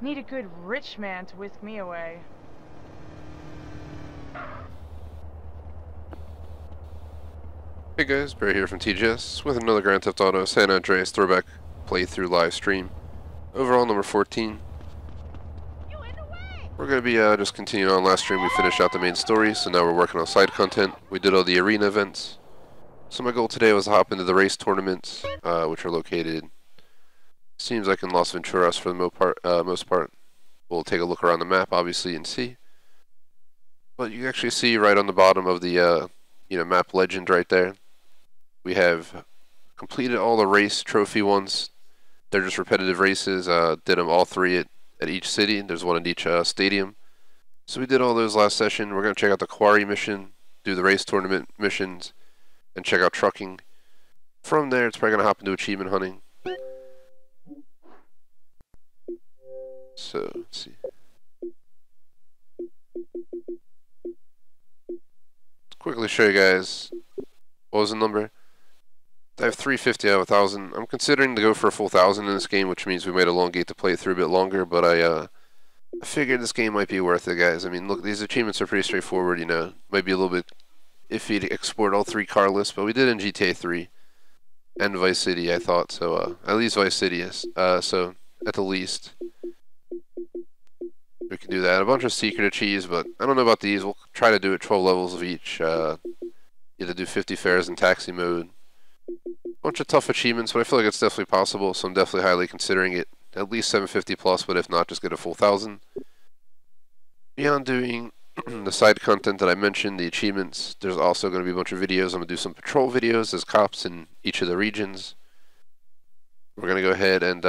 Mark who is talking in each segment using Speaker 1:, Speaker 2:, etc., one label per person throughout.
Speaker 1: Need a good rich man to whisk me away.
Speaker 2: Hey guys, Barry here from TGS with another Grand Theft Auto San Andreas Throwback playthrough live stream. Overall number 14. We're going to be just continuing on. Last stream we finished out the main story, so now we're working on side content. We did all the arena events. So my goal today was to hop into the race tournaments, which are located, seems like in Las Venturas for the most part. We'll take a look around the map obviously and see. But you can actually see right on the bottom of the map legend right there. We have completed all the race trophy ones. They're just repetitive races. Did them all three at each city. There's one at each stadium. So we did all those last session. We're going to check out the quarry mission, do the race tournament missions, and check out trucking. From there, it's probably going to hop into achievement hunting. So, let's see. Let's quickly show you guys, what was the number? I have 350 out of 1,000. I'm considering to go for a full 1,000 in this game, which means we might elongate to play it through a bit longer, but I figured this game might be worth it, guys. I mean, look, these achievements are pretty straightforward, you know. Might be a little bit iffy to export all three car lists, but we did in GTA 3 and Vice City, I thought. So, at least Vice City is. So, at the least, we can do that. A bunch of secret achieves, but I don't know about these. We'll try to do it 12 levels of each. You have to do 50 fares in taxi mode. Bunch of tough achievements, but I feel like it's definitely possible, so I'm definitely highly considering it. At least 750 plus, but if not, just get a full 1,000. Beyond doing the side content that I mentioned, the achievements, there's also going to be a bunch of videos. I'm going to do some patrol videos as cops in each of the regions. We're going to go ahead and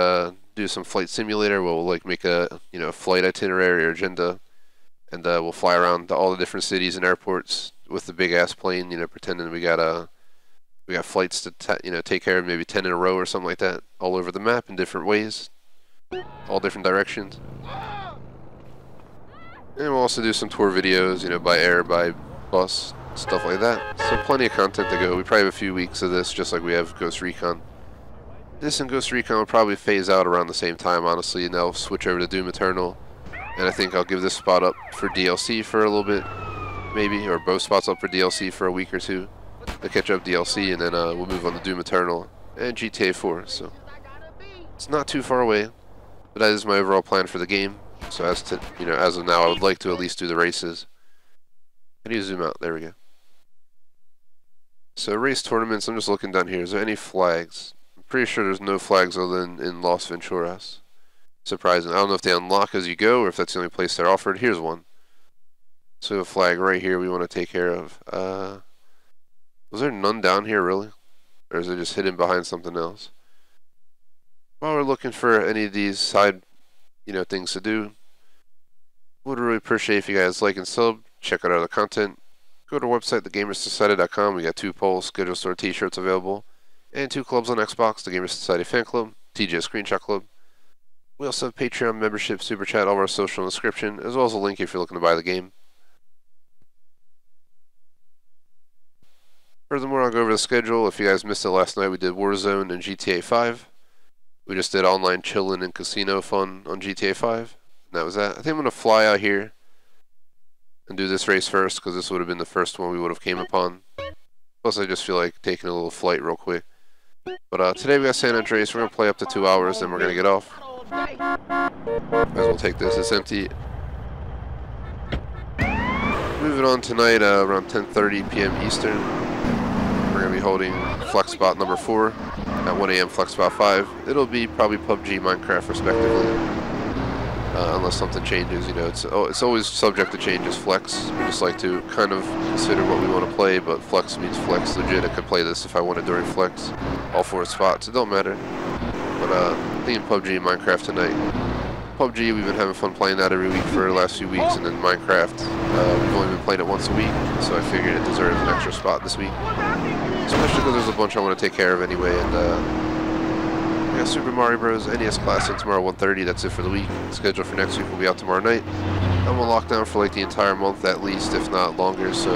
Speaker 2: do some flight simulator. We'll like make a flight itinerary or agenda, and we'll fly around to all the different cities and airports with the big ass plane, pretending we got flights to take care of, maybe 10 in a row or something like that, all over the map in different ways, all different directions. And we'll also do some tour videos, by air, by bus, stuff like that. So plenty of content to go. We probably have a few weeks of this, just like we have Ghost Recon. This and Ghost Recon will probably phase out around the same time, honestly, and I'll switch over to Doom Eternal. And I think I'll give this spot up for DLC for a little bit, maybe, or both spots up for DLC for a week or two. To catch up DLC, and then we'll move on to Doom Eternal and GTA 4. So it's not too far away, but that is my overall plan for the game. So as of now, I would like to at least do the races. How do you zoom out? There we go. So race tournaments. I'm just looking down here. Is there any flags? I'm pretty sure there's no flags other than in Las Venturas. Surprising. I don't know if they unlock as you go or if that's the only place they're offered. Here's one. So a flag right here we want to take care of. Was there none down here, really? Or is it just hidden behind something else? While we're looking for any of these side, things to do, would really appreciate if you guys like and sub, check out our other content. Go to our website, thegamersociety.com. We got 2 polls, schedule store t-shirts available, and 2 clubs on Xbox, the Gamers Society Fan Club, TGS Screenshot Club. We also have Patreon membership, Superchat, all of our social in the description, as well as a link if you're looking to buy the game. Furthermore, I'll go over the schedule. If you guys missed it last night, we did Warzone and GTA 5. We just did online chillin' and casino fun on GTA 5. And that was that. I think I'm going to fly out here and do this race first, because this would have been the first one we would have came upon. Plus, I just feel like taking a little flight real quick. But today we got San Andreas. We're going to play up to 2 hours, then we're going to get off. Might as well take this. It's empty. Moving on tonight around 10:30 p.m. Eastern. We're going to be holding flex spot number 4 at 1 a.m. flex spot 5. It'll be probably PUBG, Minecraft respectively, unless something changes. It's always subject to changes. Flex, we just like to kind of consider what we want to play, but flex means flex. Legit, I could play this if I wanted during flex, all 4 spots. It don't matter. But I think in PUBG and Minecraft tonight. PUBG, we've been having fun playing that every week for the last few weeks, and then Minecraft, we've only been playing it once a week, so I figured it deserves an extra spot this week. Especially because there's a bunch I want to take care of anyway, and we got Super Mario Bros. NES Classic tomorrow 1:30. That's it for the week. The schedule for next week will be out tomorrow night. I'm on lockdown for like the entire month at least, if not longer, so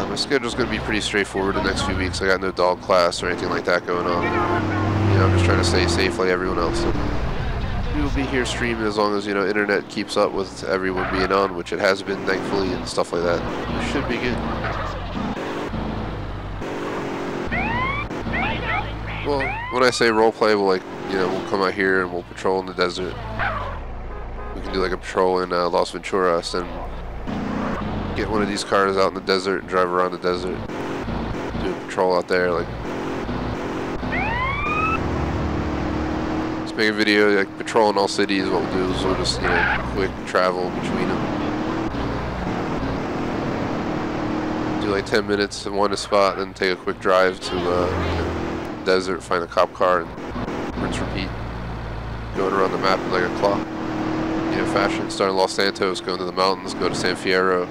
Speaker 2: my schedule's going to be pretty straightforward the next few weeks. I got no dog class or anything like that going on. I'm just trying to stay safe like everyone else. So we will be here streaming as long as, you know, internet keeps up with everyone being on, which it has been, thankfully, and stuff like that. It should be good. Well, when I say roleplay, we'll, like, you know, we'll come out here and we'll patrol in the desert. We can do like a patrol in Las Venturas and get one of these cars out in the desert and drive around the desert. Do a patrol out there, like. Just make a video, like, patrolling all cities. What we'll do is we'll just, you know, quick travel between them. Do like 10 minutes in one spot, then take a quick drive to, you know, desert, find a cop car, and rinse, repeat. Going around the map in like a clock. You know, fashion. Start in Los Santos, go into the mountains, go to San Fierro,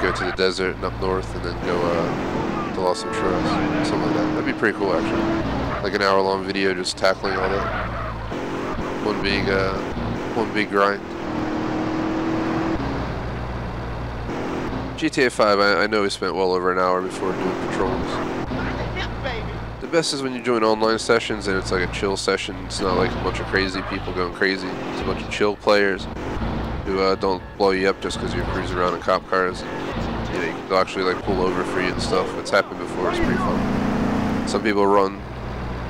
Speaker 2: go to the desert and up north, and then go to Los Venturas. Something like that. That'd be pretty cool, actually. Like an hour-long video just tackling all that. One big grind. GTA 5, I know we spent well over an hour before doing patrols. The best is when you join online sessions and it's like a chill session. It's not like a bunch of crazy people going crazy. It's a bunch of chill players who don't blow you up just because you're cruising around in cop cars. You know, they'll actually like pull over for you and stuff. It's happened before. It's pretty fun. Some people run,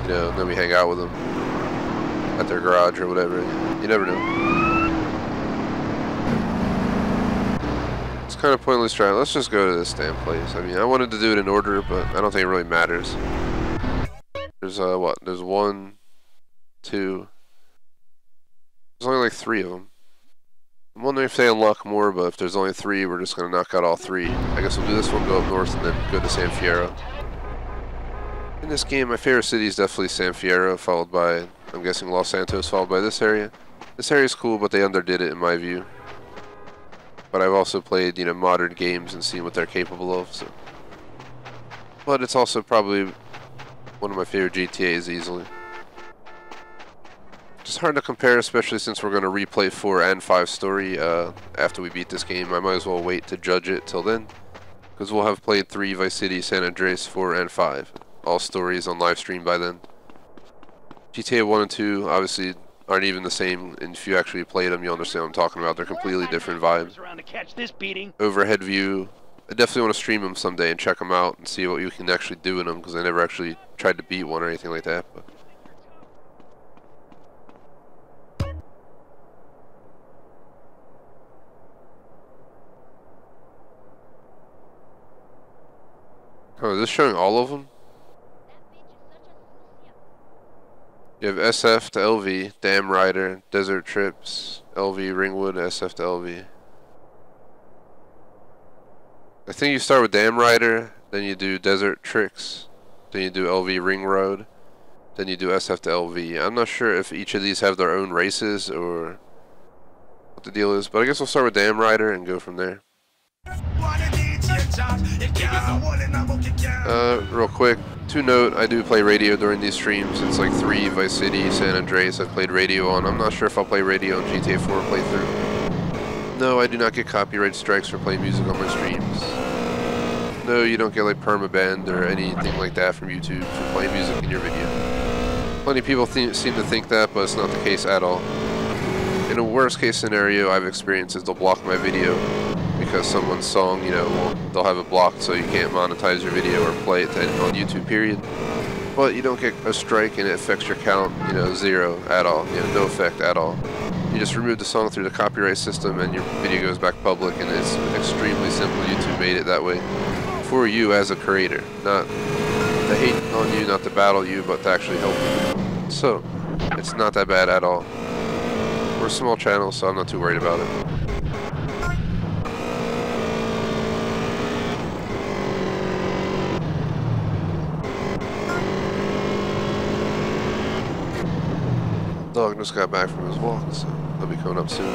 Speaker 2: you know, and then we hang out with them at their garage or whatever. You never know. It's kind of pointless trying. Let's just go to this damn place. I mean, I wanted to do it in order, but I don't think it really matters. There's what? There's 1, 2. There's only like 3 of them. I'm wondering if they unlock more, but if there's only 3, we're just gonna knock out all 3. I guess we'll do this one, go up north, and then go to San Fierro. In this game, my favorite city is definitely San Fierro, followed by, I'm guessing, Los Santos, followed by this area. This area is cool, but they underdid it in my view. But I've also played, you know, modern games and seen what they're capable of. So. But it's also probably one of my favorite GTAs easily. Just hard to compare, especially since we're going to replay 4 and 5 story after we beat this game. I might as well wait to judge it till then, because we'll have played 3, Vice City, San Andreas, 4, and 5. All stories on live stream by then. GTA 1 and 2 obviously aren't even the same, and if you actually played them, you'll understand what I'm talking about. They're completely different vibes. Overhead view. I definitely want to stream them someday and check them out and see what you can actually do in them, because I never actually tried to beat one or anything like that. But. Oh, is this showing all of them? You have SF to LV, Dam Rider, Desert Trips, LV Ringwood, SF to LV. I think you start with Dam Rider, then you do Desert Tricks, then you do LV Ring Road, then you do SF to LV. I'm not sure if each of these have their own races or what the deal is, but I guess we'll start with Dam Rider and go from there. Real quick, to note, I do play radio during these streams. It's like 3, Vice City, San Andreas I've played radio on. I'm not sure if I'll play radio on GTA 4 playthrough. No, I do not get copyright strikes for playing music on my streams. No, you don't get like permaban or anything like that from YouTube for playing music in your video. Plenty of people seem to think that, but it's not the case at all. In a worst case scenario I've experienced is they'll block my video because someone's song, you know, they'll have it blocked so you can't monetize your video or play it on YouTube, period. But you don't get a strike and it affects your count, you know, 0 at all, you know, no effect at all. You just remove the song through the copyright system and your video goes back public, and it's extremely simple. YouTube made it that way for you as a creator, not to hate on you, not to battle you, but to actually help you. So, it's not that bad at all. We're a small channel, so I'm not too worried about it. Dog just got back from his walk, so he'll be coming up soon.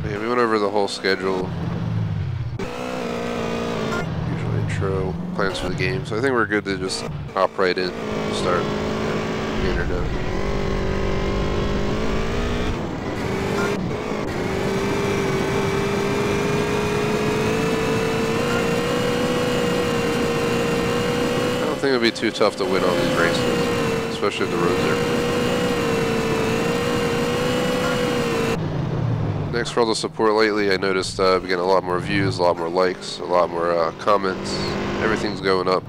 Speaker 2: Yeah, we went over the whole schedule. Usual intro, plans for the game, so I think we're good to just hop right in and start getting her done. I don't think it'll be too tough to win all these races, especially if the roads are clear. Thanks for all the support lately. I noticed we get a lot more views, a lot more likes, a lot more comments. Everything's going up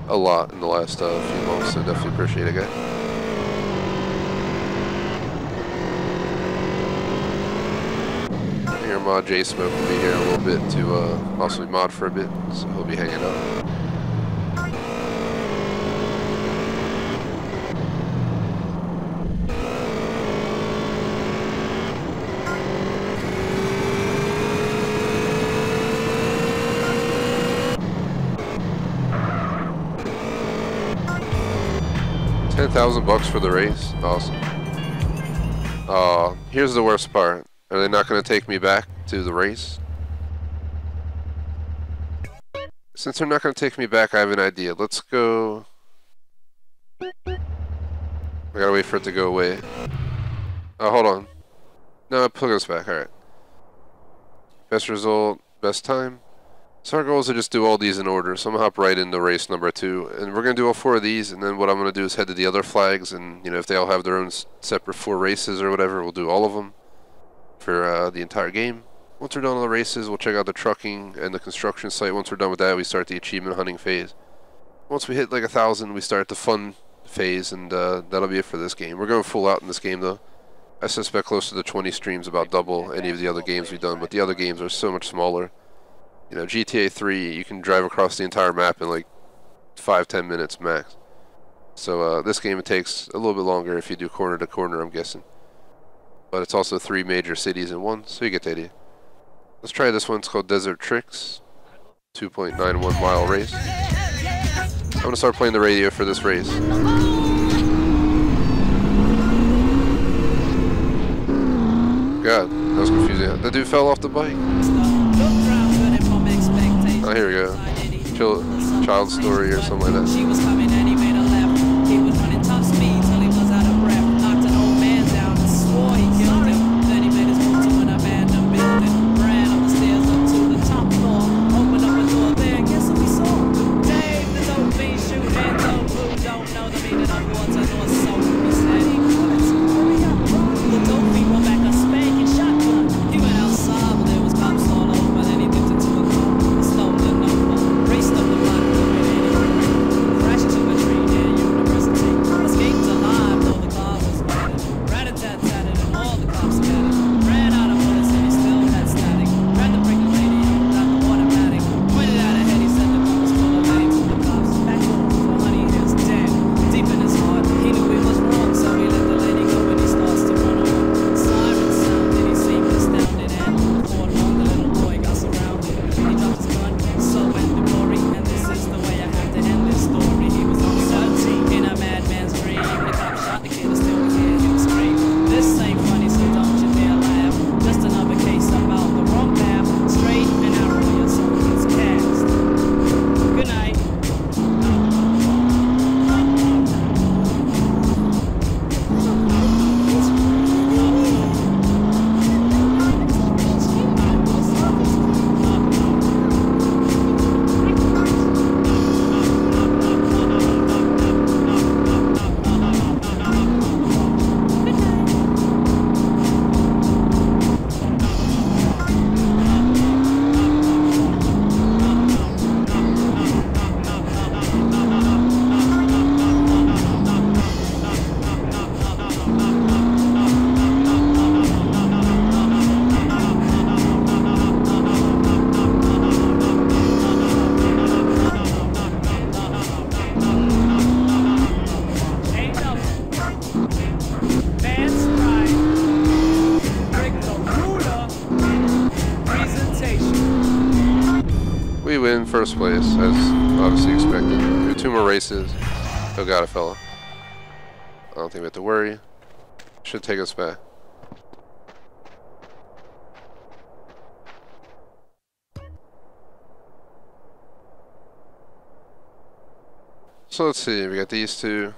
Speaker 2: a lot in the last few months, so definitely appreciate it, guys. Here, Mod J Smoke will be here in a little bit to possibly mod for a bit, so he'll be hanging out. 10,000 bucks for the race. Awesome. Here's the worst part. Are they not going to take me back to the race? Since they're not going to take me back, I have an idea. Let's go. I gotta wait for it to go away. Oh, hold on. No, put us back. Alright. Best result, best time. So our goal is to just do all these in order. So I'm going to hop right into race number 2. And we're going to do all 4 of these. And then what I'm going to do is head to the other flags. And, you know, if they all have their own separate 4 races or whatever, we'll do all of them for the entire game. Once we're done with the races, we'll check out the trucking and the construction site. Once we're done with that, we start the achievement hunting phase. Once we hit like 1,000, we start the fun phase. And that'll be it for this game. We're going full out in this game, though. I suspect close to the 20 streams, about double any of the other games we've done. But the other games are so much smaller. You know, GTA 3, you can drive across the entire map in like 5-10 minutes max. So this game, it takes a little bit longer if you do corner to corner, I'm guessing. But it's also 3 major cities in one, so you get the idea. Let's try this one. It's called Desert Tricks. 2.91 mile race. I'm going to start playing the radio for this race. God, that was confusing. The dude fell off the bike. Oh, here we go. Child story or something like that.
Speaker 3: She was coming and he made a left. He was running top speed till he was out of breath. Knocked an old man down and swore he killed him. Then he made his move to an abandoned building. Ran up the stairs up to the top floor. Opened up a door there. Guess what we saw? Dave, the dope fiend shooting dope. Who don't know the meaning of water nor soap? He said he would. Hurry up, run. The dope fiend went back a spanking shotgun. He went outside, but there was cops all over. Then he dipped into a car. Stole the number. Raced up the block. Crashed into a tree near University. Escaped alive, though the car was battered. Rat-a-tat-tatted and all the cops scattered. Ran out of bullets and he still had static. Grabbed the breaking radio, got the automatic. Pointed out ahead, he said the gun was full of names. The cops back home, for honey, here's dead. Deep in his heart, he knew he was wrong, so he let the lady go and he starts to run on. Siren sounded, he seemed astounded, and before long the little boy got surrounded. He dropped his gun, so went the glory, and this is the way I have to end this story. He was only 13 in a madman's dream. The cop shot the kid and still could hear him scream. This ain't funny, so don't you dare laugh. Just another case about the wrong path. Straight and narrow, your soul gets cast. Good night.
Speaker 2: We win first place, as obviously expected. We have 2 more races. Oh god, a fella. I don't think we have to worry. Should take us back. So let's see, we got these 2.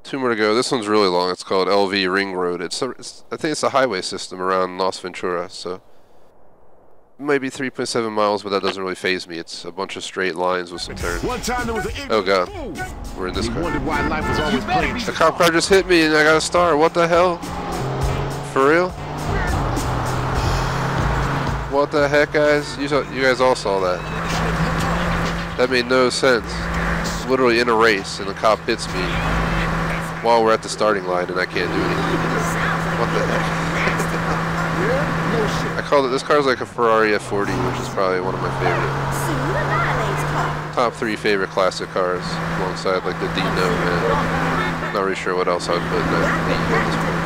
Speaker 2: 2 more to go. This one's really long. It's called LV Ring Road. I think it's a highway system around Las Venturas, so it might be 3.7 miles, but that doesn't really faze me. It's a bunch of straight lines with some turns. Oh god, we're in this car. The cop car just hit me and I got a star. What the hell? For real? What the heck, guys? You guys all saw that. That made no sense. Literally in a race, and the cop hits me while we're at the starting line, and I can't do anything. What the heck? I called it. This car's like a Ferrari F40, which is probably one of my favorite. Top 3 favorite classic cars, alongside like the Dino, and not really sure what else I would put in that league at this point.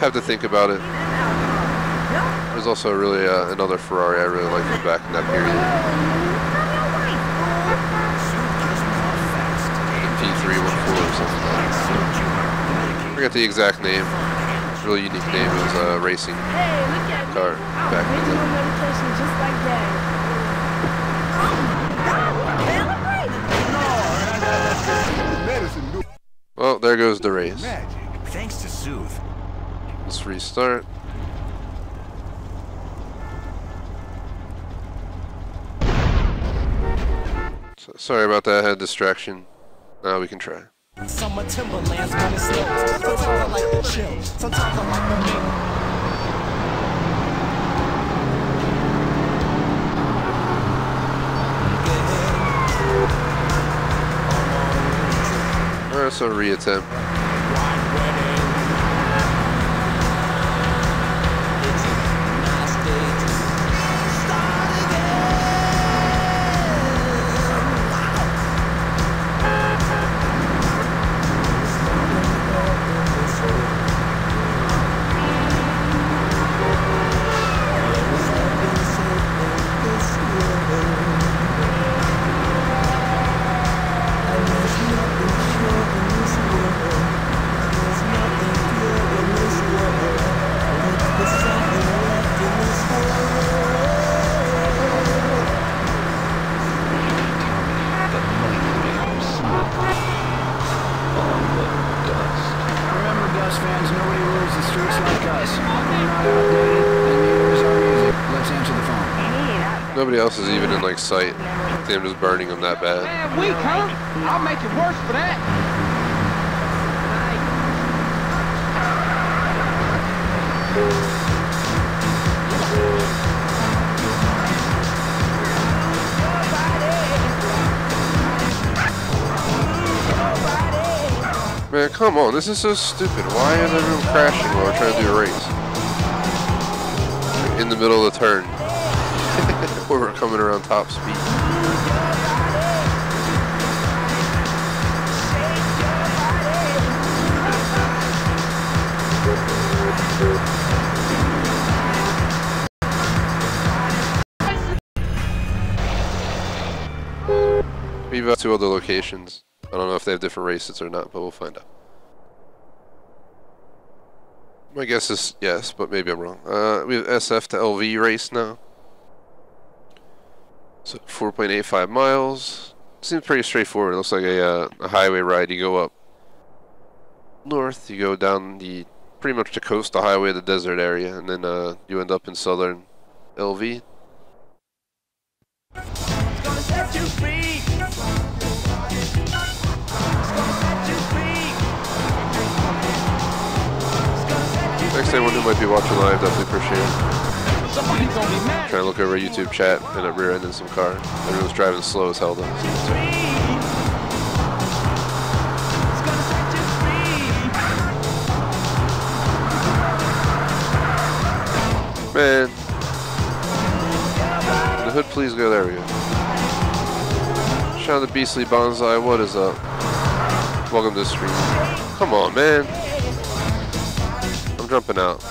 Speaker 2: Have to think about it. There's also really another Ferrari I really like from back in that period. The P314 or something like that. I forget the exact name. It's a really unique name. It was a racing car back in the day. Well, there goes the race.
Speaker 4: Thanks to Soothe.
Speaker 2: Let's restart. So, sorry about that, I had a distraction. Now we can try.
Speaker 3: Summer timberlands when it snows. Sometimes I like the chill. Sometimes I like the
Speaker 2: Alright, so reattempt. Nobody else is even in like sight. I think I'm just burning them that bad.
Speaker 5: Man, weak, huh? I'll make it worse for that.
Speaker 2: Man, come on, this is so stupid. Why is everyone crashing while we're trying to do a race? In the middle of the turn. Where we're coming around top speed. We've got 2 other locations. I don't know if they have different races or not, but we'll find out. My guess is yes, but maybe I'm wrong. We have SF to LV race now. So 4.85 miles. Seems pretty straightforward. It looks like a highway ride. You go up north, you go down the pretty much the coastal highway, the desert area, and then you end up in southern LV. Thanks to anyone who might be watching live, definitely appreciate it. Trying to look over YouTube chat and at rear ending some car. Everyone's driving slow as hell though. Man. Can the hood please go? There we go. Sean the Beastly Bonsai, what is up? Welcome to the stream. Come on, man. I'm jumping out.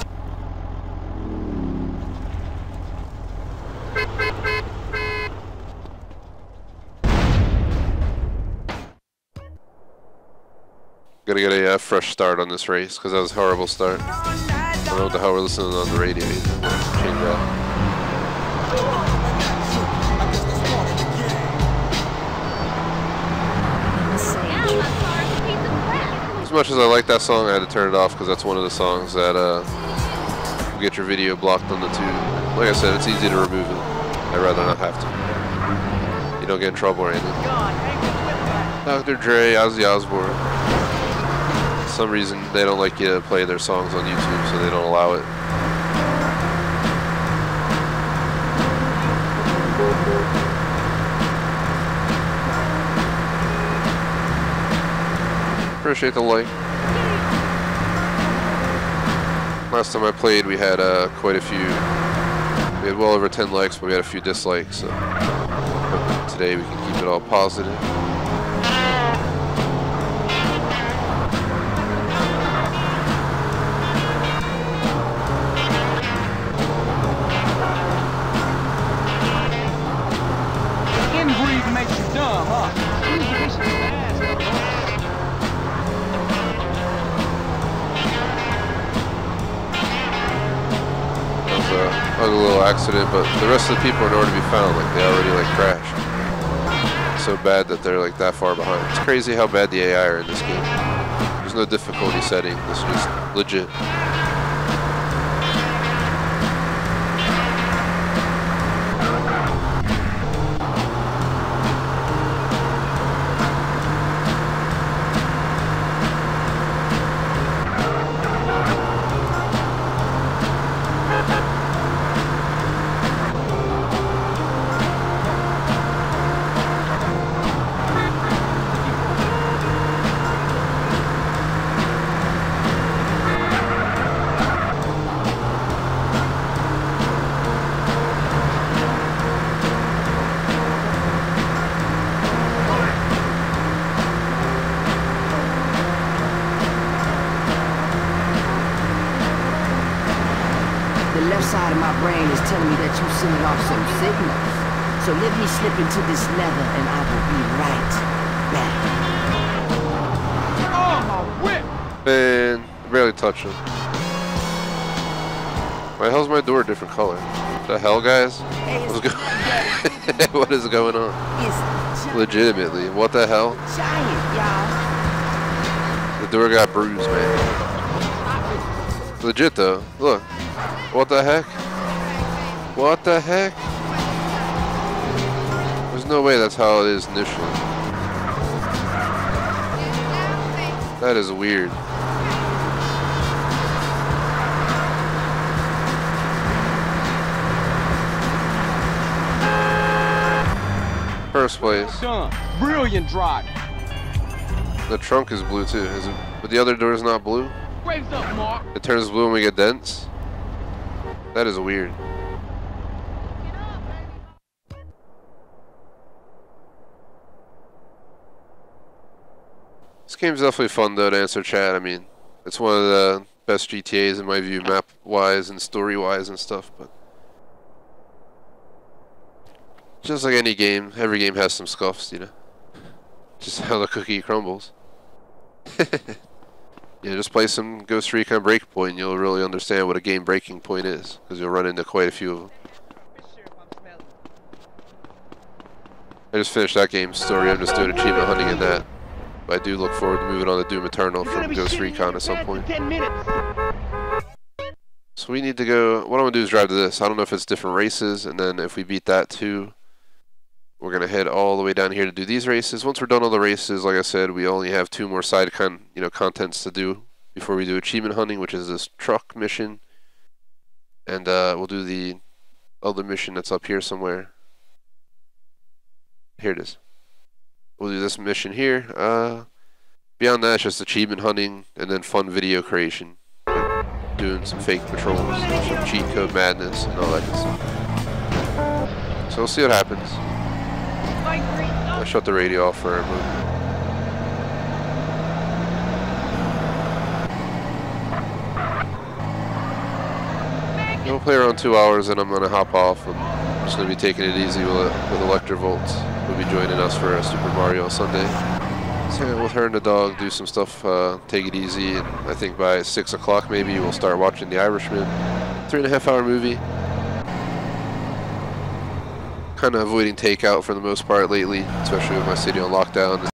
Speaker 2: Gotta get a fresh start on this race because that was a horrible start. I don't know what the hell we're listening on the radio either. Change that. As much as I like that song, I had to turn it off because that's one of the songs that will get your video blocked on the tube. Like I said, it's easy to remove it. I'd rather not have to. You don't get in trouble or anything. Dr. Dre, Ozzy Osbourne. For some reason, they don't like you to play their songs on YouTube, so they don't allow it. Appreciate the like. Last time I played, we had quite a few. We had well over 10 likes, but we had a few dislikes. So today we can keep it all positive.
Speaker 5: Inbreed makes you dumb, huh?
Speaker 2: Ugly little accident, but the rest of the people are nowhere to be found. Like they already like crashed. So bad that they're like that far behind. It's crazy how bad the AI are in this game. There's no difficulty setting. This is just legit.
Speaker 6: The left side of my brain is telling me that you're sending off some signals. So let me slip into this leather and I will be right back.
Speaker 5: Oh, my whip!
Speaker 2: Man, barely touched him. Why the hell's my door a different color? What the hell, guys?
Speaker 6: Hey,
Speaker 2: What's
Speaker 6: it's
Speaker 2: going What is going on?
Speaker 6: It's
Speaker 2: Legitimately, what the hell?
Speaker 6: giant, y'all.
Speaker 2: The door got bruised, man. Legit though. Look. What the heck? What the heck? There's no way that's how it is initially. That is weird. First place.
Speaker 5: Dumb. Brilliant drive.
Speaker 2: The trunk is blue too, is it? But the other door is not blue?
Speaker 5: Waves up, Mark.
Speaker 2: It turns blue when we get dents? That is weird. This game's definitely fun though to answer chat. I mean, it's one of the best GTAs in my view, map-wise and story-wise and stuff, but just like any game, every game has some scuffs, you know? Just how the cookie crumbles. Yeah, just play some Ghost Recon Breakpoint and you'll really understand what a game breaking point is, because you'll run into quite a few of them. I just finished that game's story. I'm just doing achievement hunting in that. But I do look forward to moving on to Doom Eternal from Ghost Recon at some point. So we need to go, what I'm going to do is drive to this. I don't know if it's different races, and then if we beat that too, we're going to head all the way down here to do these races. Once we're done all the races, like I said, we only have 2 more side contents to do before we do achievement hunting, which is this truck mission. And we'll do the other mission that's up here somewhere. Here it is. We'll do this mission here. Beyond that, it's just achievement hunting and then fun video creation. Doing some fake patrols, some cheat code madness, and all that good stuff. So we'll see what happens. I'll shut the radio off for a moment. We'll play around 2 hours and I'm going to hop off. I'm just going to be taking it easy with Electrovolts. Will be joining us for a Super Mario Sunday. So yeah, with her and the dog, do some stuff, take it easy, and I think by 6 o'clock maybe we'll start watching The Irishman. 3.5 hour movie. Kind of avoiding takeout for the most part lately, especially with my city on lockdown. The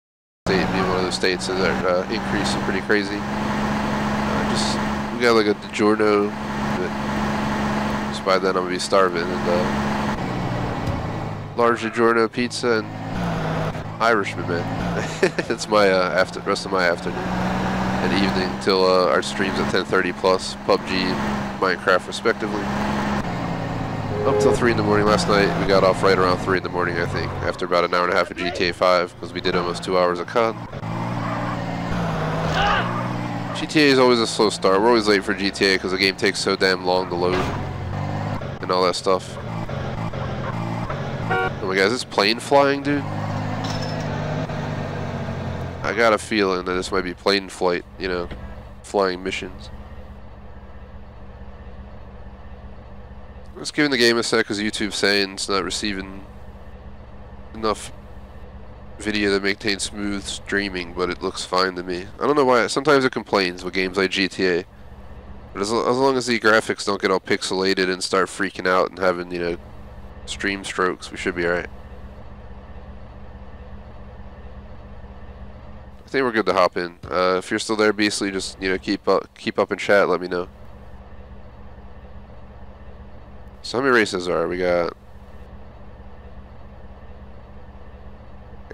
Speaker 2: state being one of those states that are increasing pretty crazy. We got like a DiGiorno, but just by then I'm gonna be starving. And large DiGiorno pizza and Irishman, man. It's my rest of my afternoon and evening till our streams at 10:30 plus PUBG, Minecraft respectively. Up till 3 in the morning last night. We got off right around 3 in the morning, I think, after about an hour and a half of GTA 5, because we did almost 2 hours of COD. GTA is always a slow start. We're always late for GTA because the game takes so damn long to load and all that stuff. Oh my god, is this plane flying, dude? I got a feeling that this might be plane flight, you know, flying missions. Just giving the game a sec because YouTube's saying it's not receiving enough video to maintain smooth streaming, but it looks fine to me. I don't know why. Sometimes it complains with games like GTA. But as long as the graphics don't get all pixelated and start freaking out and having, you know, stream strokes, we should be alright. I think we're good to hop in. If you're still there, Beastly, just, you know, keep up in chat. Let me know. So how many races are we got?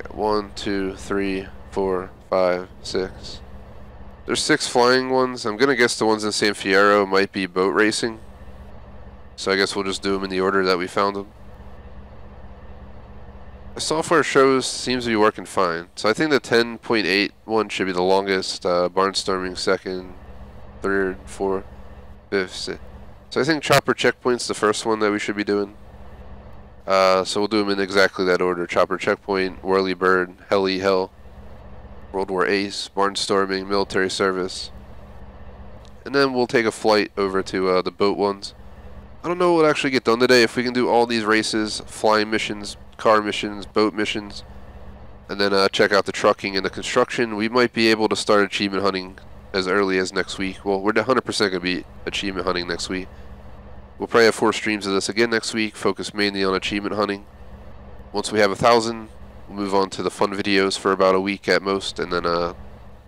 Speaker 2: 1, 2, 3, 4, 5, 6. There's 6 flying ones. I'm gonna guess the ones in San Fierro might be boat racing. So I guess we'll just do them in the order that we found them. The software shows seems to be working fine. So I think the 10.8 one should be the longest. Barnstorming second, third, fourth, fifth, sixth. So I think Chopper Checkpoint's the first one that we should be doing. So we'll do them in exactly that order. Chopper Checkpoint, Whirly Bird, Heli Hell, World War Ace, Barnstorming, Military Service. And then we'll take a flight over to the boat ones. I don't know what will actually get done today. If we can do all these races, flying missions, car missions, boat missions, and then check out the trucking and the construction, we might be able to start achievement hunting as early as next week. Well, we're 100% going to be achievement hunting next week. We'll probably have 4 streams of this again next week, focus mainly on achievement hunting. Once we have 1,000, we'll move on to the fun videos for about a week at most, and then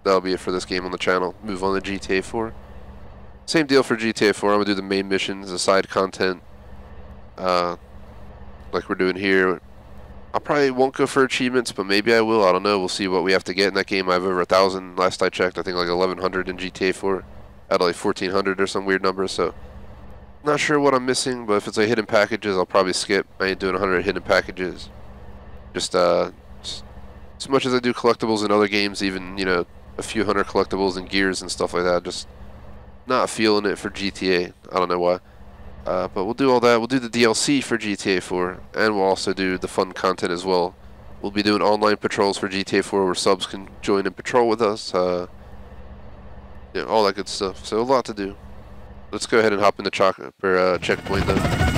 Speaker 2: that'll be it for this game on the channel. Move on to GTA 4. Same deal for GTA 4. I'm going to do the main missions, the side content, like we're doing here. I probably won't go for achievements, but maybe I will. I don't know. We'll see what we have to get in that game. I have over 1,000. Last I checked, I think like 1,100 in GTA 4. Out of like 1,400 or some weird number, so not sure what I'm missing, but if it's like hidden packages, I'll probably skip. I ain't doing 100 hidden packages. Just as much as I do collectibles in other games, even, you know, a few hundred collectibles and gears and stuff like that, just not feeling it for GTA. I don't know why. But we'll do all that. We'll do the DLC for GTA 4, and we'll also do the fun content as well. We'll be doing online patrols for GTA 4 where subs can join and patrol with us. You know, all that good stuff. So a lot to do. Let's go ahead and hop in the checkpoint then.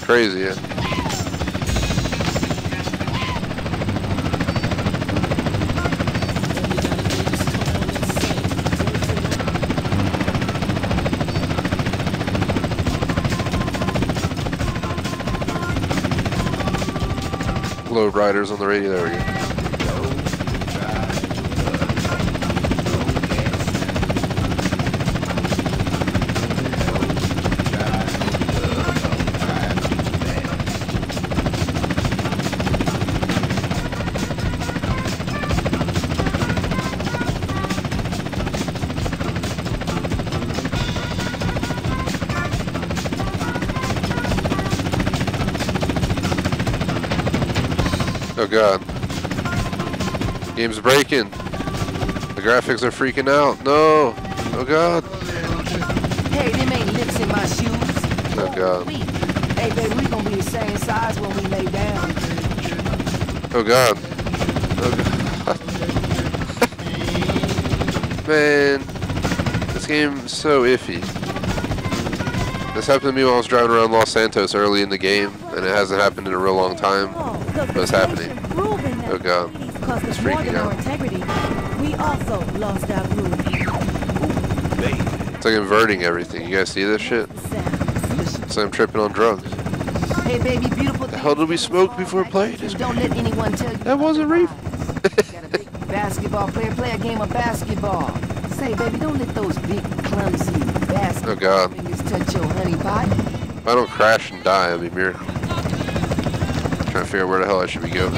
Speaker 2: Crazy, yeah. Load riders on the radio, there we go. Oh god. Game's breaking. The graphics are freaking out. No. Oh god.
Speaker 6: Hey, them ain't lips in my shoes.
Speaker 2: Oh god.
Speaker 6: Hey, baby, we gonna be the same size when we lay down.
Speaker 2: Oh god. Oh god. Man. This game's so iffy. This happened to me while I was driving around Los Santos early in the game, and it hasn't happened in a real long time. But it's happening. Oh god. It's freaking out.
Speaker 7: We also lost our groove.
Speaker 2: It's like inverting everything. You guys see this shit? It's like I'm tripping on drugs.
Speaker 6: Hey, baby, beautiful
Speaker 2: What the hell did we smoke before playing this?
Speaker 6: Don't let anyone tell you.
Speaker 2: That wasn't reef.
Speaker 6: Got a big basketball player, play a game of basketball. Say, baby, don't let those big, clumsy basketball
Speaker 2: Oh, God.
Speaker 6: fingers touch your honey pot.
Speaker 2: If I don't crash and die, it'll be a miracle. Trying to figure out where the hell I should be going.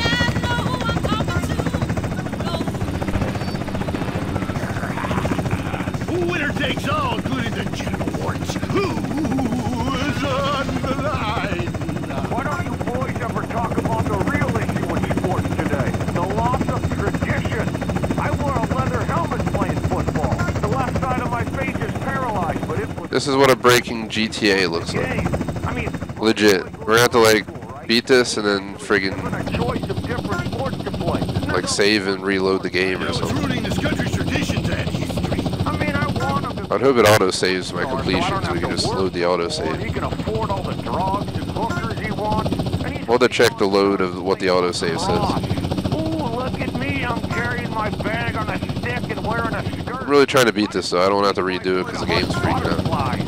Speaker 4: Winner takes all, including the genital warts. Who is on the line?
Speaker 8: Why don't you boys ever talk about the real issue in sports today? The loss of tradition. I wore a leather helmet playing football. The left side of my face is paralyzed, but it was
Speaker 2: This is what a breaking GTA looks like.
Speaker 8: game. I mean,
Speaker 2: Legit. We're gonna have to like beat this and then friggin'
Speaker 8: given a choice of different sports to play.
Speaker 2: like save and reload the game or
Speaker 4: It's
Speaker 2: something.
Speaker 4: ruining this country's traditions and history.
Speaker 8: I mean, I want him to
Speaker 2: I'd hope it auto saves my
Speaker 8: so I
Speaker 2: completion
Speaker 8: don't
Speaker 2: so we
Speaker 8: have
Speaker 2: can
Speaker 8: to
Speaker 2: just
Speaker 8: work
Speaker 2: load the auto
Speaker 8: for it.
Speaker 2: save.
Speaker 8: He can afford all the drugs and hookers he wants. And he's
Speaker 2: We'll have to check the load of what the auto save says.
Speaker 8: Ooh, look at me. I'm carrying my bag on a stick and wearing a skirt.
Speaker 2: I'm really trying to beat this though. I don't want to have to redo it because the game's freaking out.
Speaker 8: Butterflies.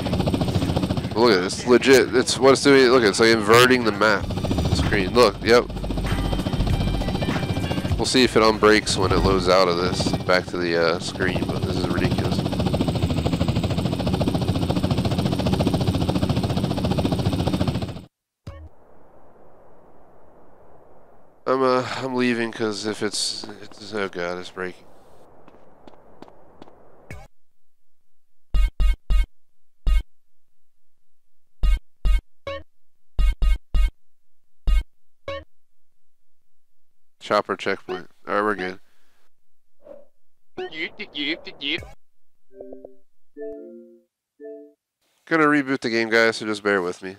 Speaker 2: Look at it, it's legit. It's what it's doing. Look, it's like inverting the map screen. Look, yep. We'll see if it unbreaks when it loads out of this back to the screen, but this is ridiculous. I'm leaving because if it's oh god, it's breaking. Chopper checkpoint. Alright, we're good. Gonna reboot the game, guys, so just bear with me.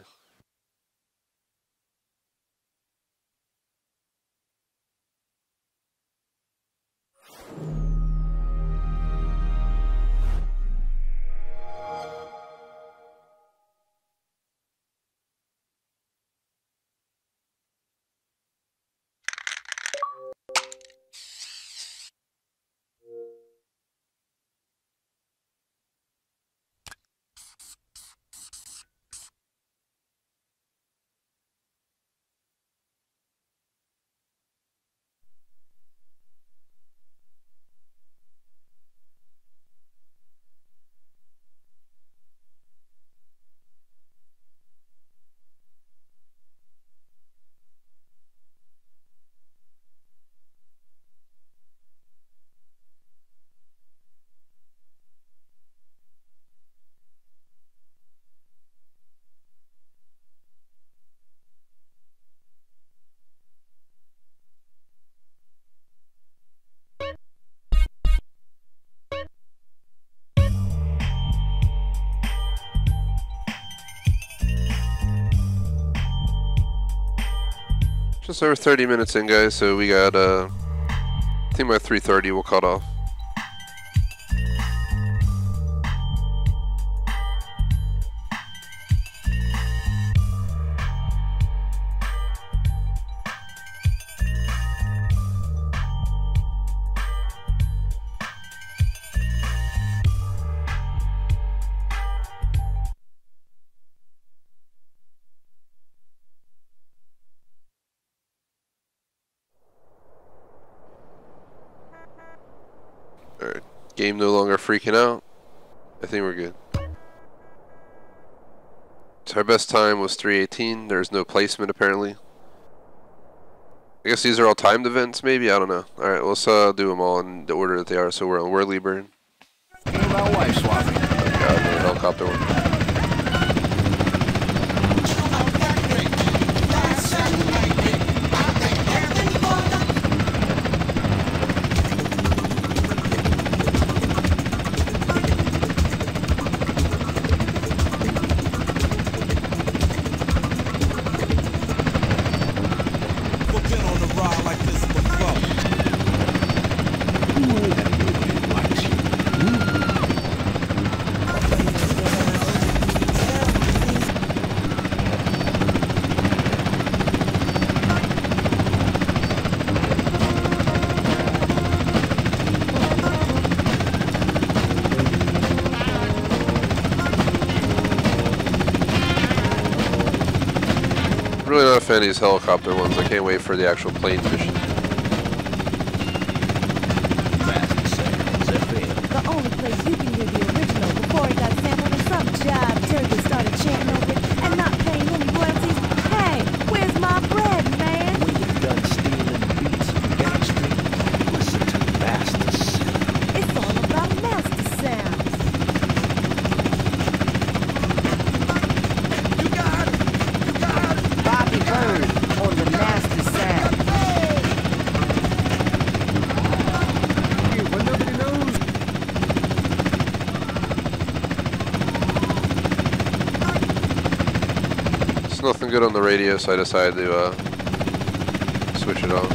Speaker 2: Just over 30 minutes in, guys, so we got, I think by 3:30 we'll cut off. Alright, game no longer freaking out. I think we're good. So our best time was 3:18. There's no placement apparently. I guess these are all timed events, maybe? I don't know. Alright, let's do them all in the order that they are. So we're on Whirly Burn.
Speaker 4: My wife swapping.
Speaker 2: God, the helicopter one. fan of these helicopter ones. I can't wait for the actual plane mission.
Speaker 7: The only place you can hear the original before it got sampled in some jive turkey started chanting over it and not paying any royalties. Hey, where's my bread, man?
Speaker 4: When you're done stealing beats from Gang Street, listen to Master Sound.
Speaker 7: It's all about master sounds.
Speaker 4: You got it! You got it!
Speaker 6: Bobby Bird on the master sound.
Speaker 4: When nobody knows.
Speaker 2: It's nothing good on the radio, so I decided to switch it on.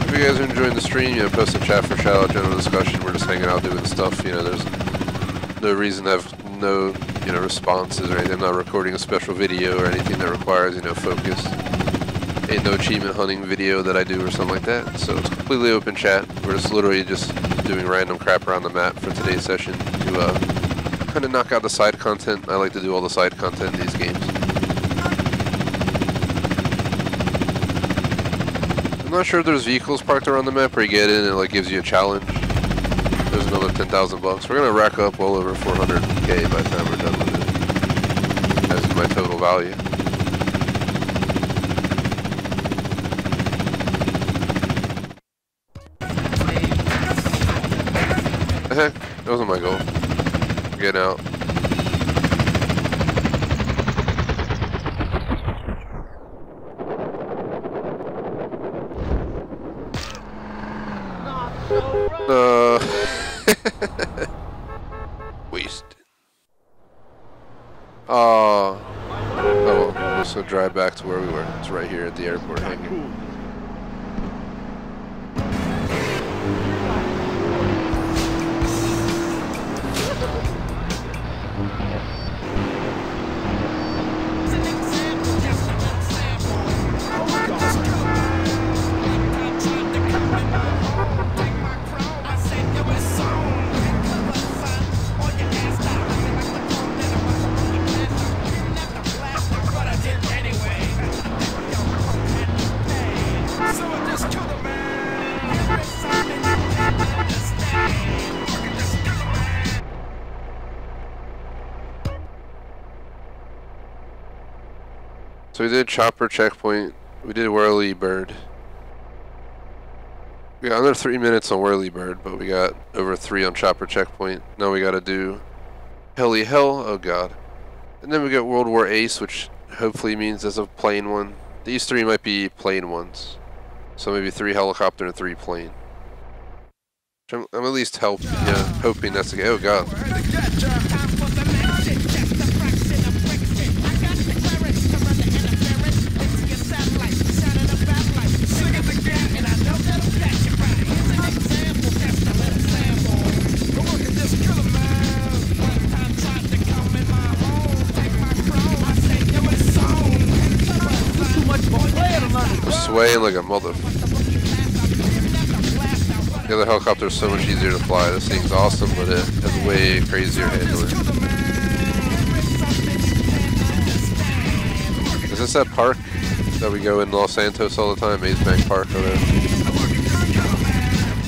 Speaker 2: If you guys are enjoying the stream, post a chat for shout out, general discussion. We're just hanging out doing stuff. There's no reason to have no, responses or anything. I'm not recording a special video or anything that requires, focus. Ain't no achievement hunting video that I do or something like that. So it's completely open chat. We're just literally just doing random crap around the map for today's session to kind of knock out the side content. I like to do all the side content in these games. I'm not sure if there's vehicles parked around the map where you get in and it gives you a challenge. There's another 10,000 bucks. We're gonna rack up well over 400K by the time we're done with it. As my total value. The heck? That wasn't my goal. Get out. Wasted. Oh well, we'll just drive back to where we were. It's right here at the airport hangar. So we did chopper checkpoint, we did whirly bird. We got another 3 minutes on whirly bird, but we got over 3 on chopper checkpoint. Now we gotta do heli hell, oh god. And then we got World War Ace, which hopefully means there's a plane one. These 3 might be plane ones. So maybe 3 helicopter and 3 plane. I'm at least hoping that's the case. Oh god. Swaying like a motherfucker. The other helicopter is so much easier to fly. This thing's awesome, but it has way crazier handling. Is this that park that we go in Los Santos all the time? Maze Bank Park over there.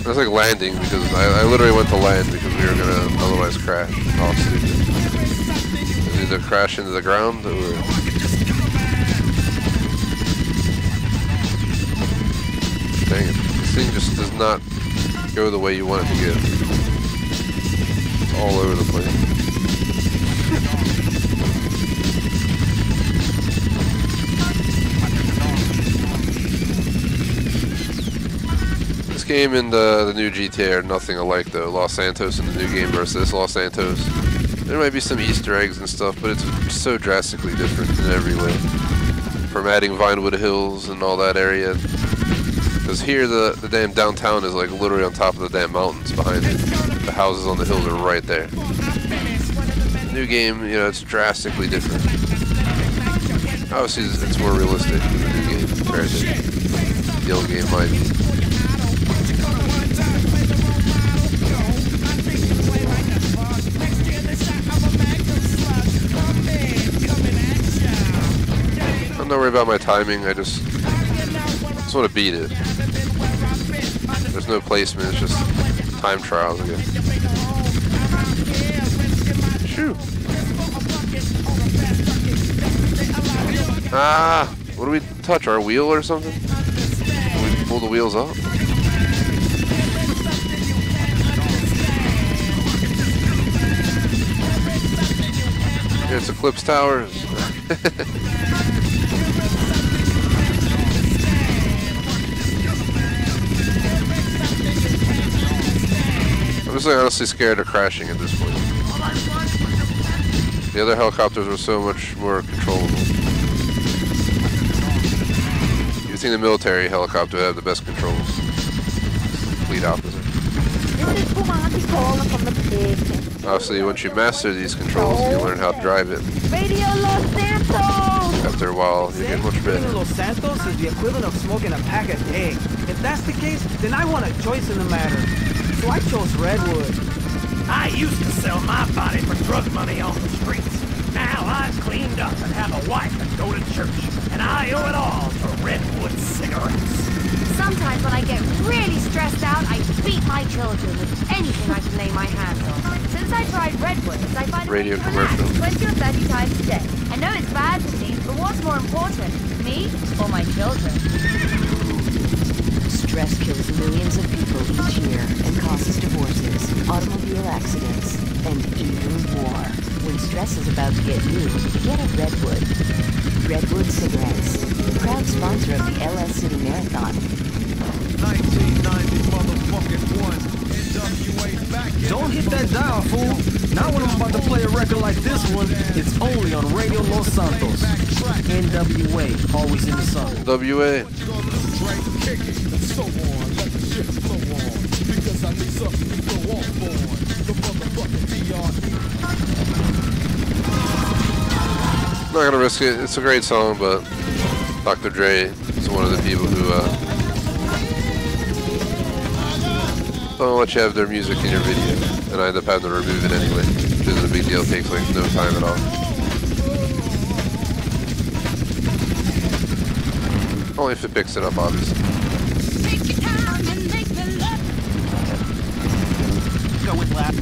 Speaker 2: It's like landing because I literally went to land because we were gonna otherwise crash. Oh, stupid. Either crash into the ground or. Dang it. This thing just does not go the way you want it to go. It's all over the place. game and the new GTA are nothing alike though. Los Santos in the new game versus this Los Santos. There might be some Easter eggs and stuff, but it's so drastically different in every way. From adding Vinewood Hills and all that area. Because here the damn downtown is like literally on top of the damn mountains behind it. The houses on the hills are right there. New game, you know, it's drastically different. Obviously it's more realistic in the new game compared to the old game might be. I'm not worried about my timing, I just want to beat it. There's no placement, it's just time trials again. Shoo! Ah! What do we touch? Our wheel or something? We pull the wheels off? Yeah, it's Eclipse Towers. I'm just like honestly scared of crashing at this point. The other helicopters were so much more controllable. You think the military helicopter would have the best controls? Complete opposite. Obviously, once you master these controls, you learn how to drive it.
Speaker 7: Radio Los Santos!
Speaker 2: After a while, you get much
Speaker 5: Radio
Speaker 2: better.
Speaker 5: Los Santos is the equivalent of smoking a pack a day. If that's the case, then I want a choice in the matter. So I chose Redwood.
Speaker 4: I used to sell my body for drug money on the streets. Now I've cleaned up and have a wife and go to church. And I owe it all to Redwood cigarettes.
Speaker 9: Sometimes when I get really stressed out, I beat my children with anything I can lay my hands on. Since I tried Redwoods, I find
Speaker 2: Radio
Speaker 9: it makes me relax
Speaker 2: commercial.
Speaker 9: 20 or 30 times a day. I know it's bad for me, but what's more important, me or my children?
Speaker 6: Stress kills millions of people each year and causes divorces, automobile accidents, and even war. When stress is about to get you, get a Redwood. Redwood cigarettes, proud sponsor of the LS City Marathon.
Speaker 4: 1990 motherfucking one. NWA's back.
Speaker 5: Don't hit that dial, fool. Not when I'm about to play a record like this one. It's only on Radio Los Santos. NWA, always in the sun.
Speaker 2: WA. Not gonna risk it. It's a great song, but Dr. Dre is one of the people who don't let you have their music in your video, and I end up having to remove it anyway. Which isn't a big deal. It takes like no time at all. Only if it picks it up, obviously.
Speaker 5: Go with lap.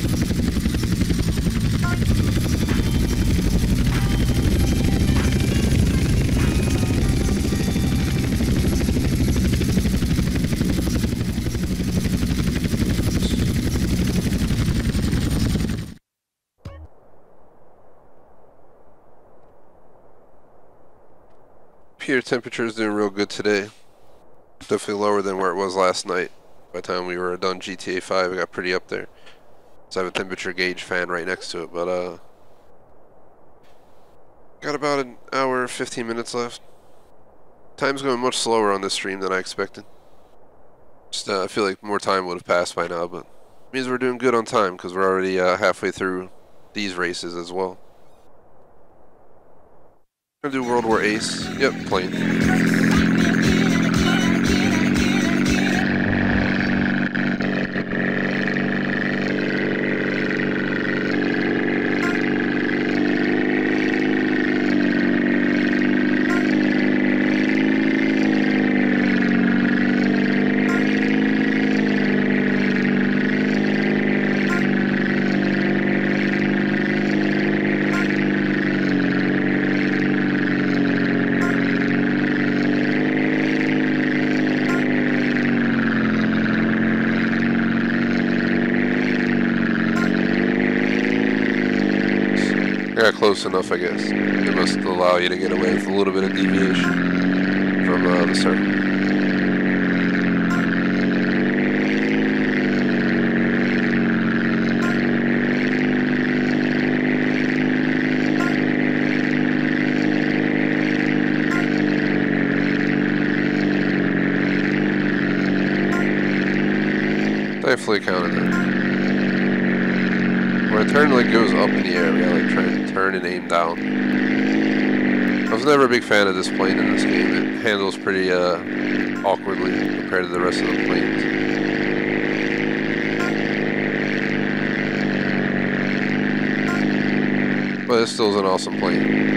Speaker 2: Here, temperature is doing real good today. Definitely lower than where it was last night. By the time we were done GTA 5, it got pretty up there. So I have a temperature gauge fan right next to it, but got about an hour, 15 minutes left. Time's going much slower on this stream than I expected. Just I feel like more time would have passed by now, but it means we're doing good on time because we're already halfway through these races as well. Gonna do World War Ace. Yep, plane. Close enough, I guess. It must allow you to get away with a little bit of deviation from the circle. fully counted it. When I turn, it like goes up in the air. We gotta like try and turn and aim down. I was never a big fan of this plane in this game. It handles pretty awkwardly compared to the rest of the planes. But it still is an awesome plane.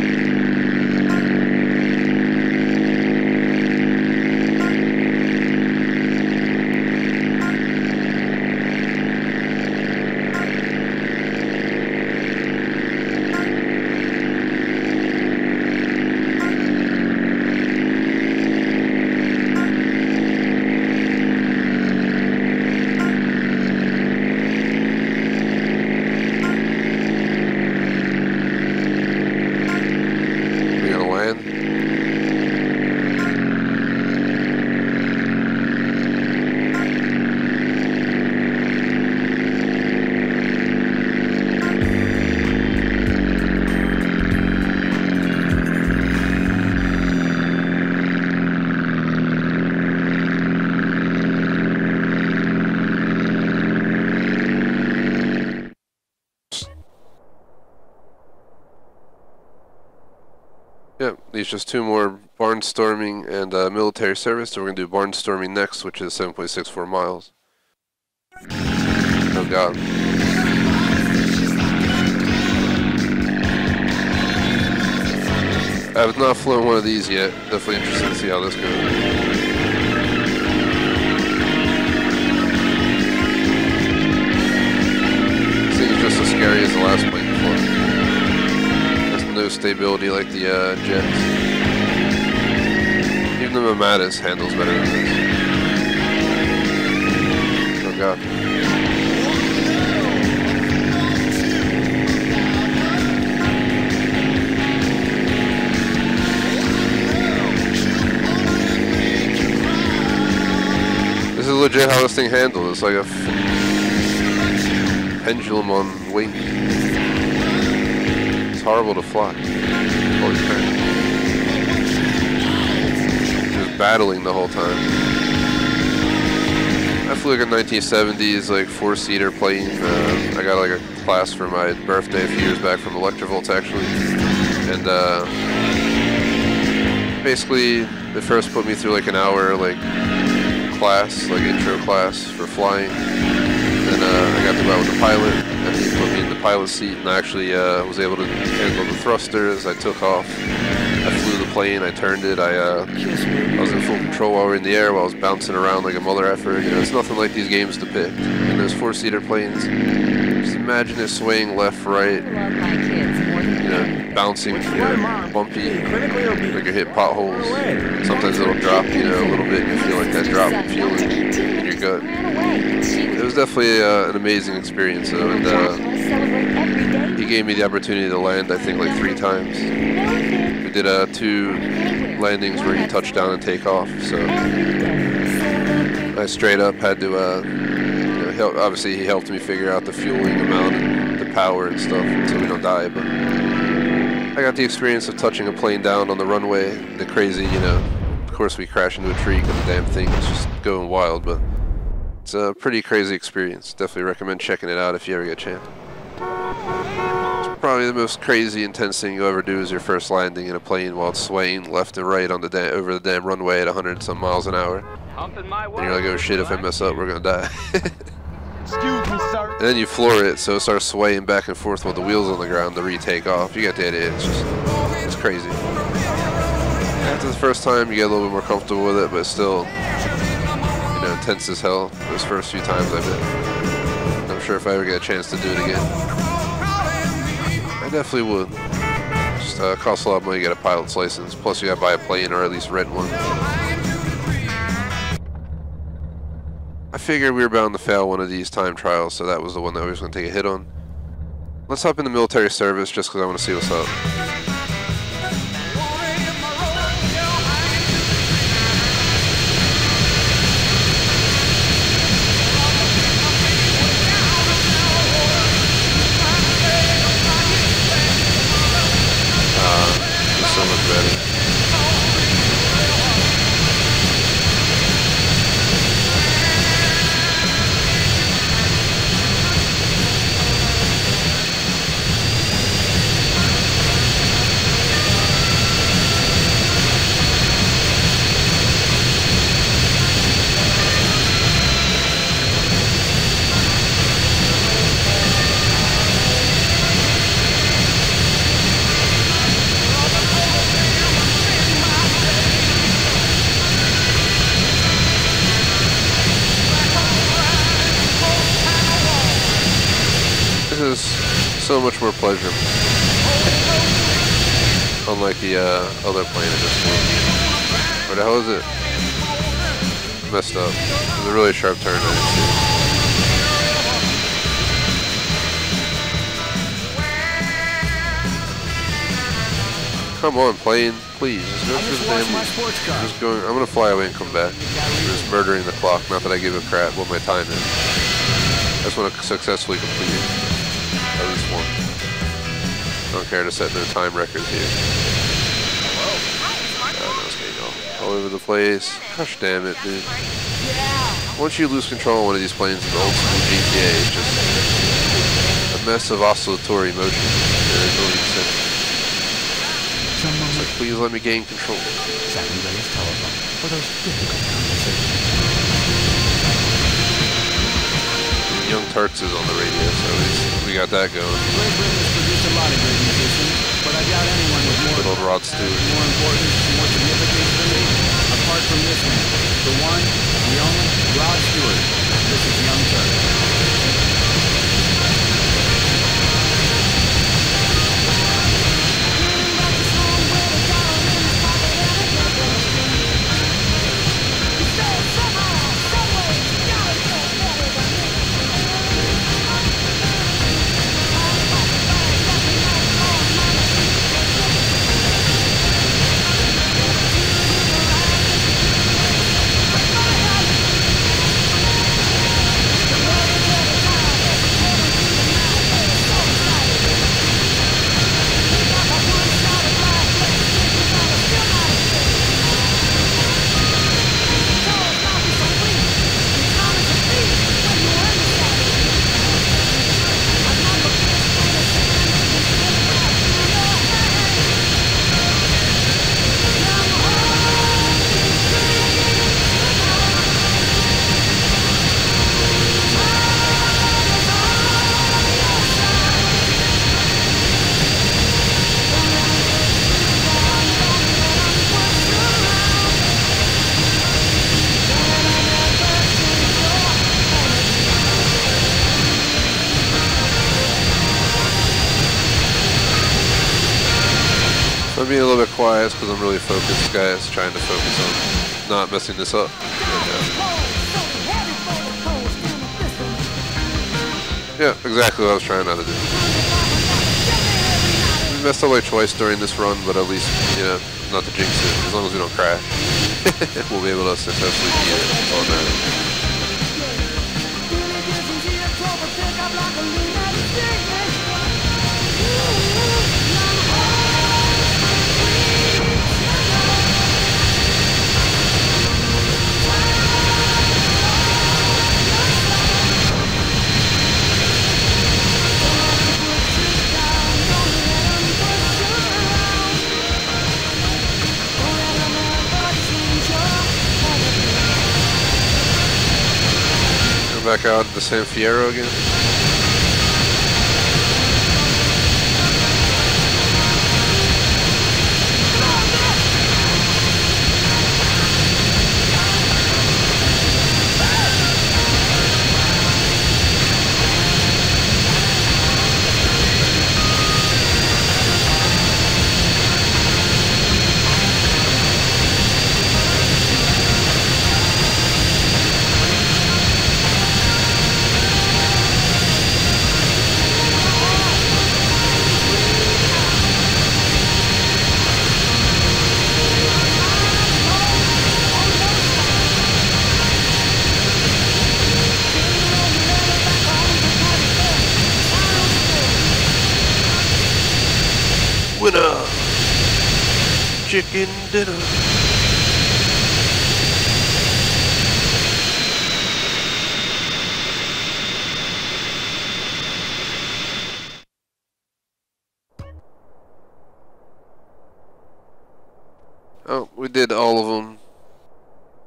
Speaker 2: Yep, these just 2 more barnstorming and military service. So we're gonna do barnstorming next, which is 7.64 miles. Oh god. I have not flown one of these yet. Definitely interested to see how this goes. This thing's just as scary as the last plane before. No stability like the jets. Even the Mamatis handles better than this. Oh god. This is legit how this thing handles. It's like a pendulum on weight. Horrible to fly. Holy crap. Just battling the whole time. I flew like a 1970s like 4-seater plane. I got like a class for my birthday a few years back from Electrovolts actually. And basically they first put me through like an hour like class, like intro class for flying. Then I got to go out with the pilot, and he put me in the pilot seat, and I actually was able to handle the thrusters. I took off, I flew the plane, I turned it, I was in full control while we were in the air, while I was bouncing around like a mother effer. You know, it's nothing like these games depict. And those 4-seater planes, just imagine it swaying left, right, you know, bouncing, you know, bumpy, like you hit potholes. Sometimes it'll drop, you know, a little bit, and you feel like that drop feeling in your gut. It was definitely an amazing experience, though, and he gave me the opportunity to land, I think, like 3 times. We did 2 landings where he touched down and take off, so I straight up had to, you know, obviously he helped me figure out the fueling amount and the power and stuff so we don't die, but I got the experience of touching a plane down on the runway, the crazy, you know, of course we crashed into a tree because the damn thing was just going wild, but it's a pretty crazy experience. Definitely recommend checking it out if you ever get a chance. It's probably the most crazy, intense thing you'll ever do is your first landing in a plane while it's swaying left and right on the over the damn runway at 100-some miles an hour. And you're like, oh shit, if I mess up, we're gonna die.
Speaker 10: Excuse me, sir.
Speaker 2: And then you floor it, so it starts swaying back and forth with the wheels on the ground to retake off. You get the idea. It's crazy. After the first time, you get a little bit more comfortable with it, but it's still, you know, intense as hell. Those first few times I did. I'm sure if I ever get a chance to do it again, I definitely would. Just costs a lot of money to get a pilot's license. Plus, you gotta buy a plane or at least rent one. I figured we were bound to fail one of these time trials, so that was the one that we was going to take a hit on. Let's hop into military service just because I want to see what's up. So much better. so much more pleasure. Unlike the other plane in this one. Where the hell is it? Messed up. It was a really sharp turn. I didn't see it. Come on, plane, please. Just go through the damn loop. Just going. I'm gonna fly away and come back. We're just murdering the clock. Not that I give a crap what my time is. I just want to successfully complete it. At least one. Don't care to set no time records here. All over the place. Gosh damn it, dude. Once you lose control of one of these planes in the old school GTA, it's just a mess of oscillatory motion. And it doesn't make sense. It's like, please let me gain control.
Speaker 5: Andreas telephone for those difficult conversations.
Speaker 2: Young Turks is on the radio, so at least we got that going.
Speaker 5: Great Britain has produced a lot of great musicians, but I doubt anyone with more
Speaker 2: Good old Rod Stewart.
Speaker 5: more importance and more significance than me, apart from this man, the one, the only, Rod Stewart. This is Young Turk.
Speaker 2: I'm being a little bit quiet because I'm really focused, guys, trying to focus on not messing this up. Yeah, exactly what I was trying not to do. We messed up like twice during this run, but at least, you know, not to jinx it, as long as we don't crash. We'll be able to successfully beat it. That's all that matters. Back out to San Fierro again. Winner! Chicken dinner! Oh, we did all of them.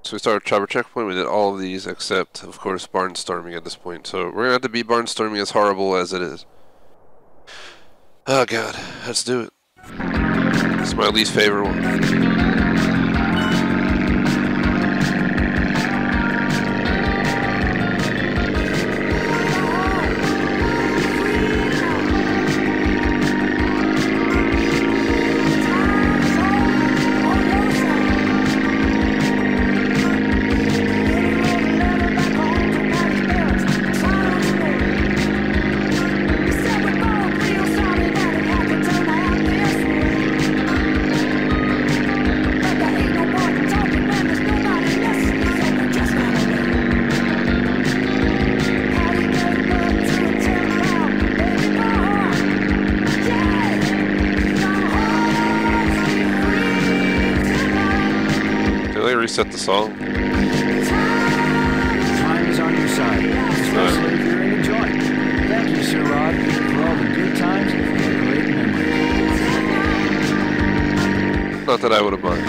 Speaker 2: So we started Chopper Checkpoint, we did all of these except, of course, Barnstorming at this point. So we're gonna have to beat Barnstorming, as horrible as it is. Oh god, let's do it. It's my least favorite one. song?
Speaker 5: Time is on your side, especially if you're in the joint. Thank you, Sir Rod, for all the good times and the great memories.
Speaker 2: Not that I would have minded.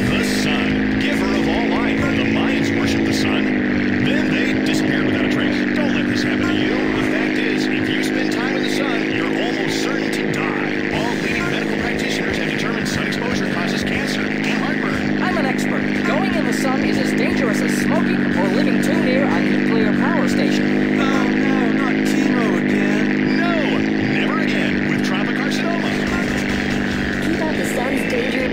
Speaker 11: The sun, giver of all life. The Mayans worship the sun. Then they disappeared without a trace. Don't let this happen to you. The fact is, if you spend time in the sun, you're almost certain to die. All leading medical practitioners have determined sun exposure causes cancer and heartburn.
Speaker 12: I'm an expert. Going in the sun is as dangerous as smoking or living too near a nuclear power station.
Speaker 5: Oh no, not chemo again.
Speaker 11: No, never again with tropic carcinoma.
Speaker 9: Keep out the sun's danger.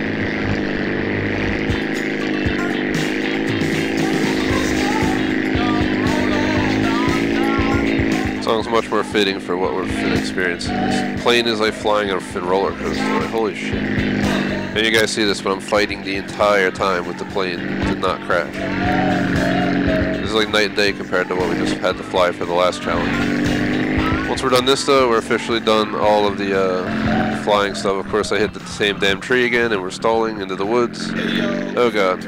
Speaker 2: Song's much more fitting for what we're experiencing. This plane is like flying on a fin roller coaster. Like, holy shit. And you guys see this, but I'm fighting the entire time with the plane to not crash. This is like night and day compared to what we just had to fly for the last challenge. Once we're done this though, we're officially done all of the flying stuff. Of course I hit the same damn tree again and we're stalling into the woods. Oh god.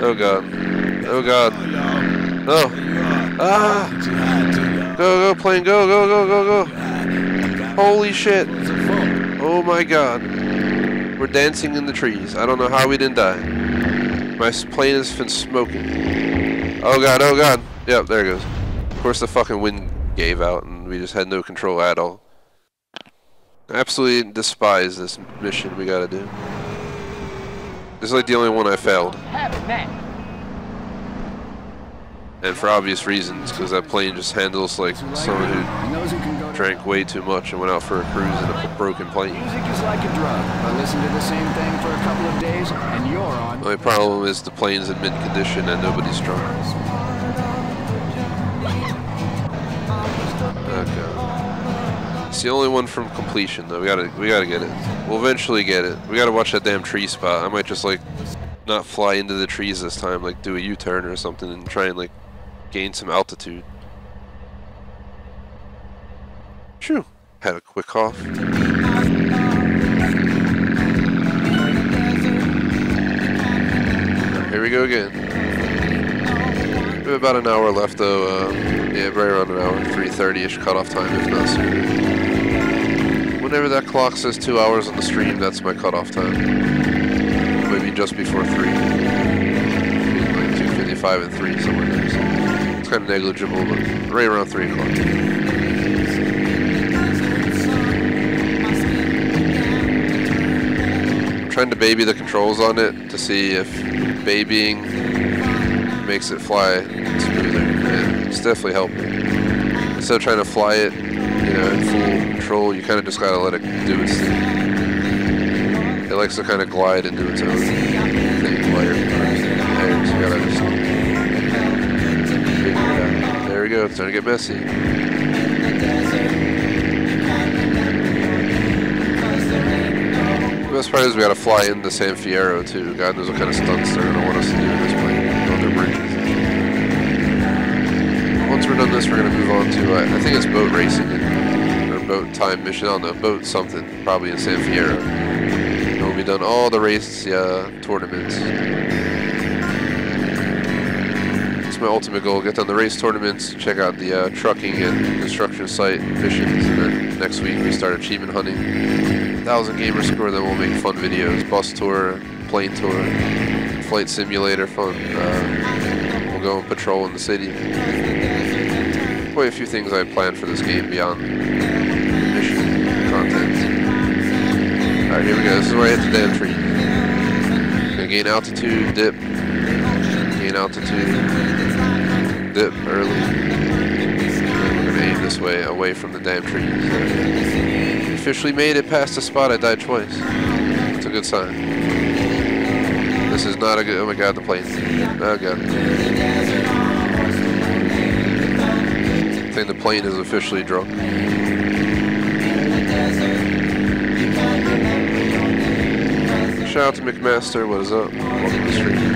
Speaker 2: Oh god. Oh god. No. Ah! Go, plane, go, go, go, go, go. Holy shit. Oh my god. We're dancing in the trees. I don't know how we didn't die. My plane has been smoking. Oh god, oh god. Yep, there it goes. Of course the fucking wind gave out and we just had no control at all. I absolutely despise this mission we gotta do. This is like the only one I failed. And for obvious reasons, because that plane just handles like someone who drank way too much and went out for a cruise in a broken plane.
Speaker 5: Music is like a drug. I listen to the same thing for a couple of days, and you're on.
Speaker 2: My problem is the plane's in mint condition and nobody's drunk. Okay. It's the only one from completion though. We gotta get it. We'll eventually get it. We gotta watch that damn tree spot. I might just like not fly into the trees this time, like do a U-turn or something and try and like gain some altitude. Phew. Had a quick cough. Here we go again. We have about an hour left though. Yeah, right around an hour. 3:30-ish cutoff time, if not sooner. Whenever that clock says 2 hours on the stream, that's my cutoff time. Maybe just before 3. Like 2:55 and 3, somewhere there. So it's kind of negligible, but right around 3 o'clock. I'm trying to baby the controls on it to see if babying makes it fly smoother. Yeah, it's definitely helping. Instead of trying to fly it, you know, in full control, you kind of just gotta let it do its thing. It likes to kind of glide and do its own thing while you're there, so you gotta just figure it out. There we go, it's starting to get messy. The best part is we gotta fly into San Fierro too. God knows what kind of stunts they're gonna want us to do in this plane on their bridges. Once we're done this, we're gonna move on to I think it's boat racing or boat time mission. I don't know, boat something, probably in San Fierro. And we'll be done all the race tournaments. It's my ultimate goal: get done the race tournaments, check out the trucking and construction site missions, and then next week we start achievement hunting. 1,000 gamer score, then we'll make fun videos, bus tour, plane tour, flight simulator fun. We'll go and patrol in the city. Quite a few things I planned for this game beyond mission content. Alright, here we go. This is where I hit the damn tree. Gonna gain altitude, dip, gain altitude, dip early. And we're gonna aim this way, away from the damn trees. Officially made it past the spot I died twice. It's a good sign. This is not a good. Oh my god, the plane. Oh god. I think the plane is officially drunk. Shout out to McMaster. What is up? Welcome to the stream.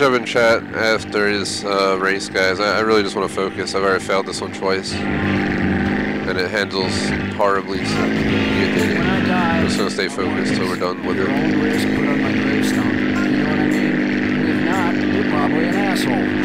Speaker 2: up in chat after his race, guys. I really just want to focus. I've already failed this one twice. And it handles horribly, so you did it. I'm just going to stay focused till we're done with it.
Speaker 5: Own risk put on my gravestone. You know what I mean? If not, you're probably an asshole.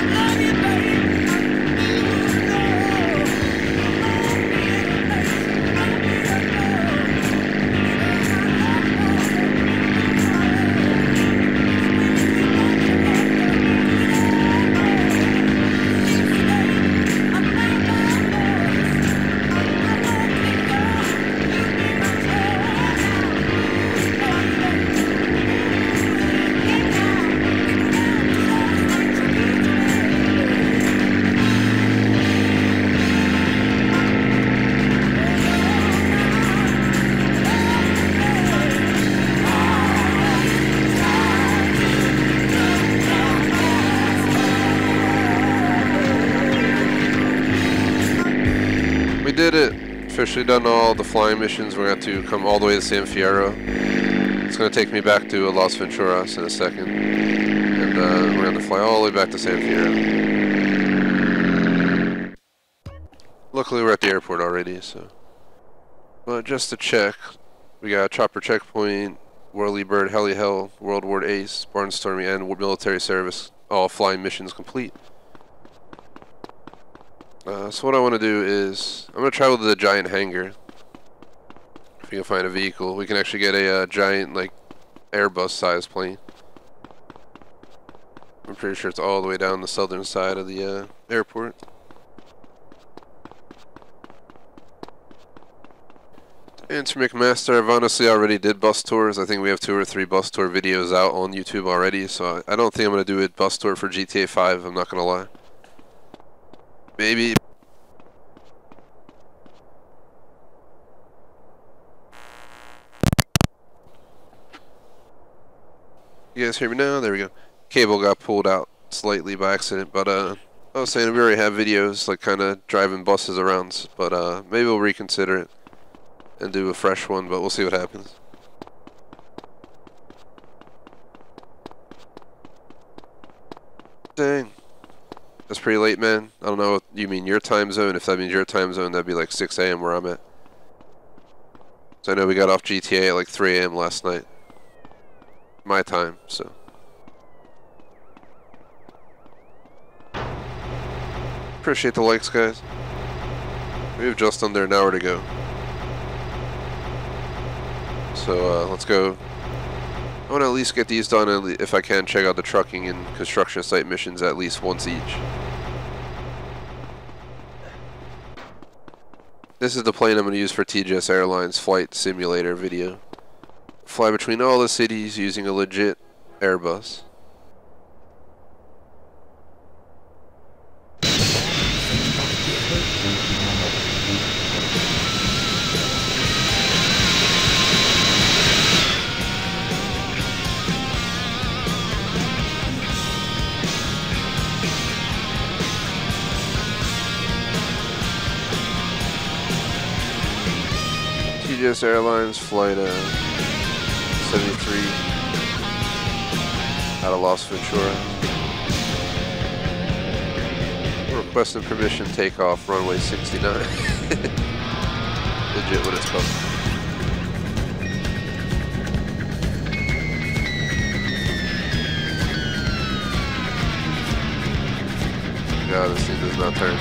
Speaker 2: Did it. Officially done all the flying missions. We're going to have to come all the way to San Fierro. It's going to take me back to Las Venturas in a second. And we're going to fly all the way back to San Fierro. Luckily we're at the airport already, so. But just to check, we got Chopper Checkpoint, Whirly Bird, Heli Hell, World War Ace, Barnstorming, and military service. All flying missions complete. So what I want to do is, I'm going to travel to the giant hangar. If you can find a vehicle, we can actually get a giant, like, Airbus sized plane. I'm pretty sure it's all the way down the southern side of the airport. To answer McMaster, I've honestly already did bus tours. I think we have 2 or 3 bus tour videos out on YouTube already, so I don't think I'm going to do a bus tour for GTA 5, I'm not going to lie. Maybe. You guys hear me now? There we go. Cable got pulled out slightly by accident, but I was saying we already have videos like kind of driving buses around, but maybe we'll reconsider it and do a fresh one, but we'll see what happens. Dang. That's pretty late, man. I don't know what you mean your time zone. If that means your time zone, that'd be like 6 a.m. where I'm at. So I know we got off GTA at like 3 a.m. last night. My time, so. Appreciate the likes, guys. We have just under an hour to go. So let's go. I want to at least get these done, if I can, check out the trucking and construction site missions at least once each. This is the plane I'm going to use for TGS Airlines flight simulator video. Fly between all the cities using a legit Airbus. TGS Airlines flight 73 out of Las Venturas. Requesting permission takeoff runway 69. Legit what it's called. God, this thing does not turn.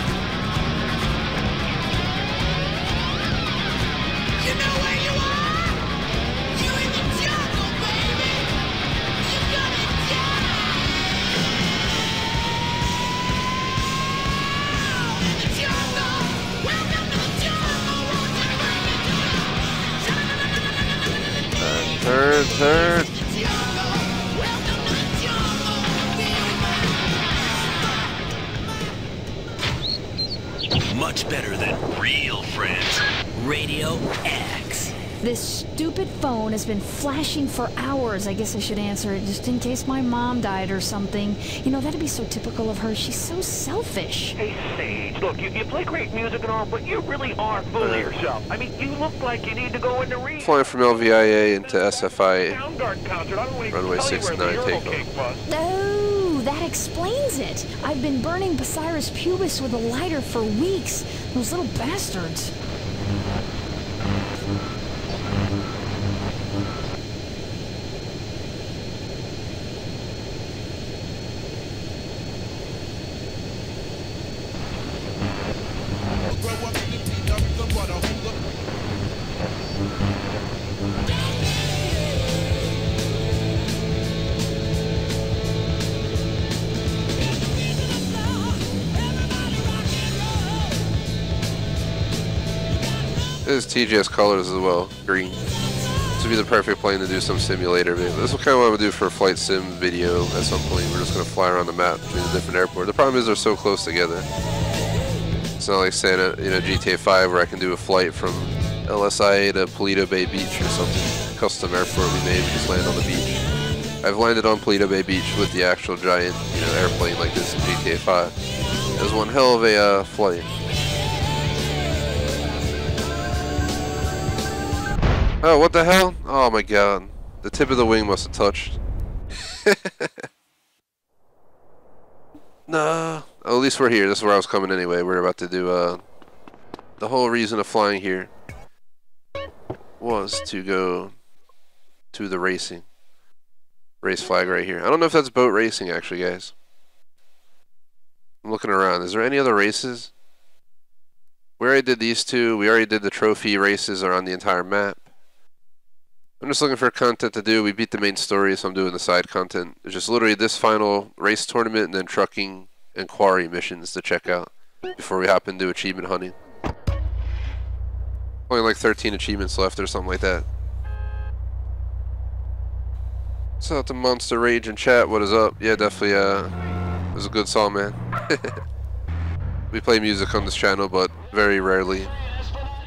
Speaker 2: Turn.
Speaker 13: Much better than real friends. Radio X.
Speaker 14: This stupid phone has been flashing for hours. I guess I should answer it just in case my mom died or something. You know, that'd be so typical of her. She's so selfish.
Speaker 8: Hey, Sage, look, you play great music and all, but you really are fooling yourself. I mean, you look like you need to go into rehab.
Speaker 2: Flying from LVIA into SFIA.
Speaker 8: Soundgarden concert. I don't want to
Speaker 2: Runway
Speaker 8: tell you
Speaker 2: 69
Speaker 8: where the
Speaker 2: takeoff.
Speaker 14: Oh, that explains it. I've been burning Bucyrus pubis with a lighter for weeks. Those little bastards.
Speaker 2: This is TGS colors as well, green. This would be the perfect plane to do some simulator video. This is kind of what I'm going to do for a flight sim video at some point. We're just going to fly around the map between the different airports. The problem is they're so close together. It's not like saying, GTA 5 where I can do a flight from LSIA to Paleto Bay Beach or something. Custom airport we made, we just land on the beach. I've landed on Paleto Bay Beach with the actual giant, airplane like this in GTA 5. It was one hell of a flight. Oh, what the hell? Oh my god. The tip of the wing must have touched. Nah. Oh, at least we're here. This is where I was coming anyway. We're about to do, the whole reason of flying here was to go to the racing. Race flag right here. I don't know if that's boat racing actually, guys. I'm looking around. Is there any other races? We already did these two. We already did the trophy races around the entire map. I'm just looking for content to do. We beat the main story, so I'm doing the side content. It's just literally this final race tournament and then trucking and quarry missions to check out before we hop into achievement hunting. Only like 13 achievements left or something like that. What's up to Monster Rage and chat? What is up? Yeah, definitely it was a good song, man. We play music on this channel, but very rarely.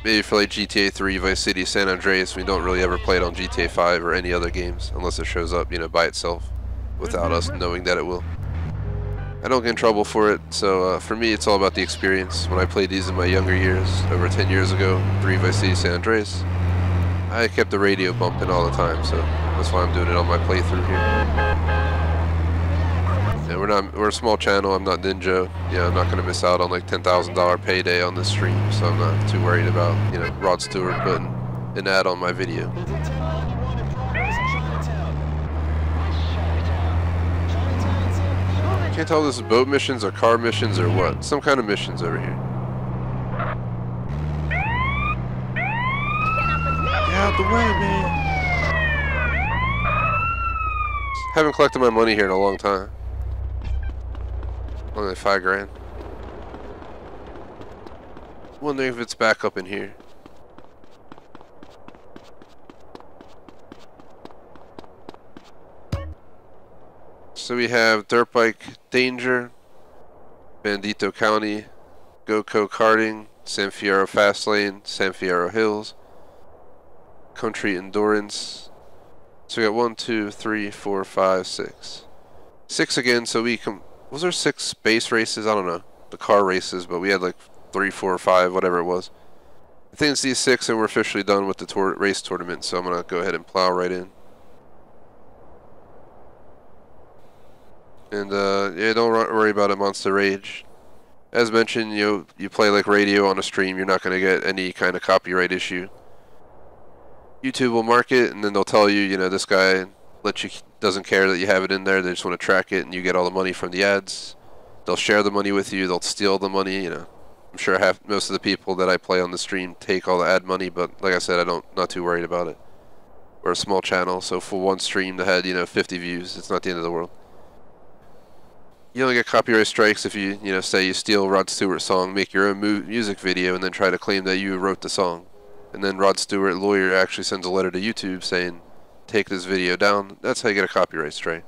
Speaker 2: Maybe for like GTA 3, Vice City, San Andreas, we don't really ever play it on GTA 5 or any other games unless it shows up, by itself without us knowing that it will. I don't get in trouble for it, so for me it's all about the experience. When I played these in my younger years, over 10 years ago, 3 Vice City, San Andreas, I kept the radio bumping all the time, so that's why I'm doing it on my playthrough here. Yeah, we're a small channel. I'm not Ninja. Yeah, I'm not gonna miss out on like $10,000 payday on this stream, so I'm not too worried about Rod Stewart putting an ad on my video. Can't tell if this is boat missions or car missions or what. Some kind of missions over here. Get out the way, man. Haven't collected my money here in a long time. Only like 5 grand. Wondering if it's back up in here. So we have Dirt Bike Danger, Bandito County, GoCo Karting, San Fierro Fastlane, San Fierro Hills, Country Endurance. So we got 1, 2, 3, 4, 5, 6. 6 again, so we can... Was there 6 base races? I don't know. The car races, but we had like 3, 4, 5, whatever it was. I think it's these 6 and we're officially done with the race tournament, so I'm going to go ahead and plow right in. And yeah, don't worry about it, Monster Rage. As mentioned, you play like radio on a stream, you're not going to get any kind of copyright issue. YouTube will mark it, and then they'll tell you, this guy doesn't care that you have it in there. They just want to track it, and you get all the money from the ads. They'll share the money with you. They'll steal the money. I'm sure most of the people that I play on the stream take all the ad money, but like I said, not too worried about it. We're a small channel, so for one stream that had 50 views, it's not the end of the world. You only get copyright strikes if you say you steal Rod Stewart's song, make your own music video, and then try to claim that you wrote the song. And then Rod Stewart, lawyer, actually sends a letter to YouTube saying, take this video down. That's how you get a copyright strike.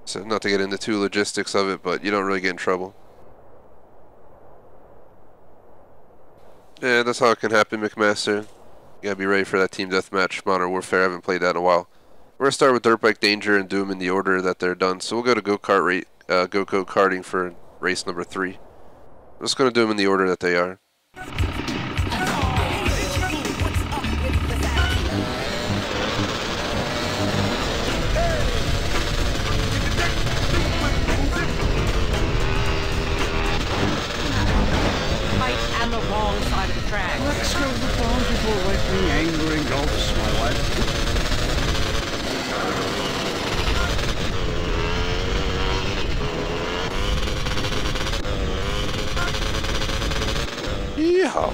Speaker 2: So not to get into too logistics of it, but you don't really get in trouble. Yeah, that's how it can happen, McMaster. You gotta be ready for that Team Deathmatch Modern Warfare. I haven't played that in a while. We're gonna start with Dirt Bike Danger and do them in the order that they're done. So we'll go to GoCo Karting for race number 3. I'm just gonna do them in the order that they are.
Speaker 15: goes the song, people like me angering gulfs, my wife.
Speaker 2: Yeehaw.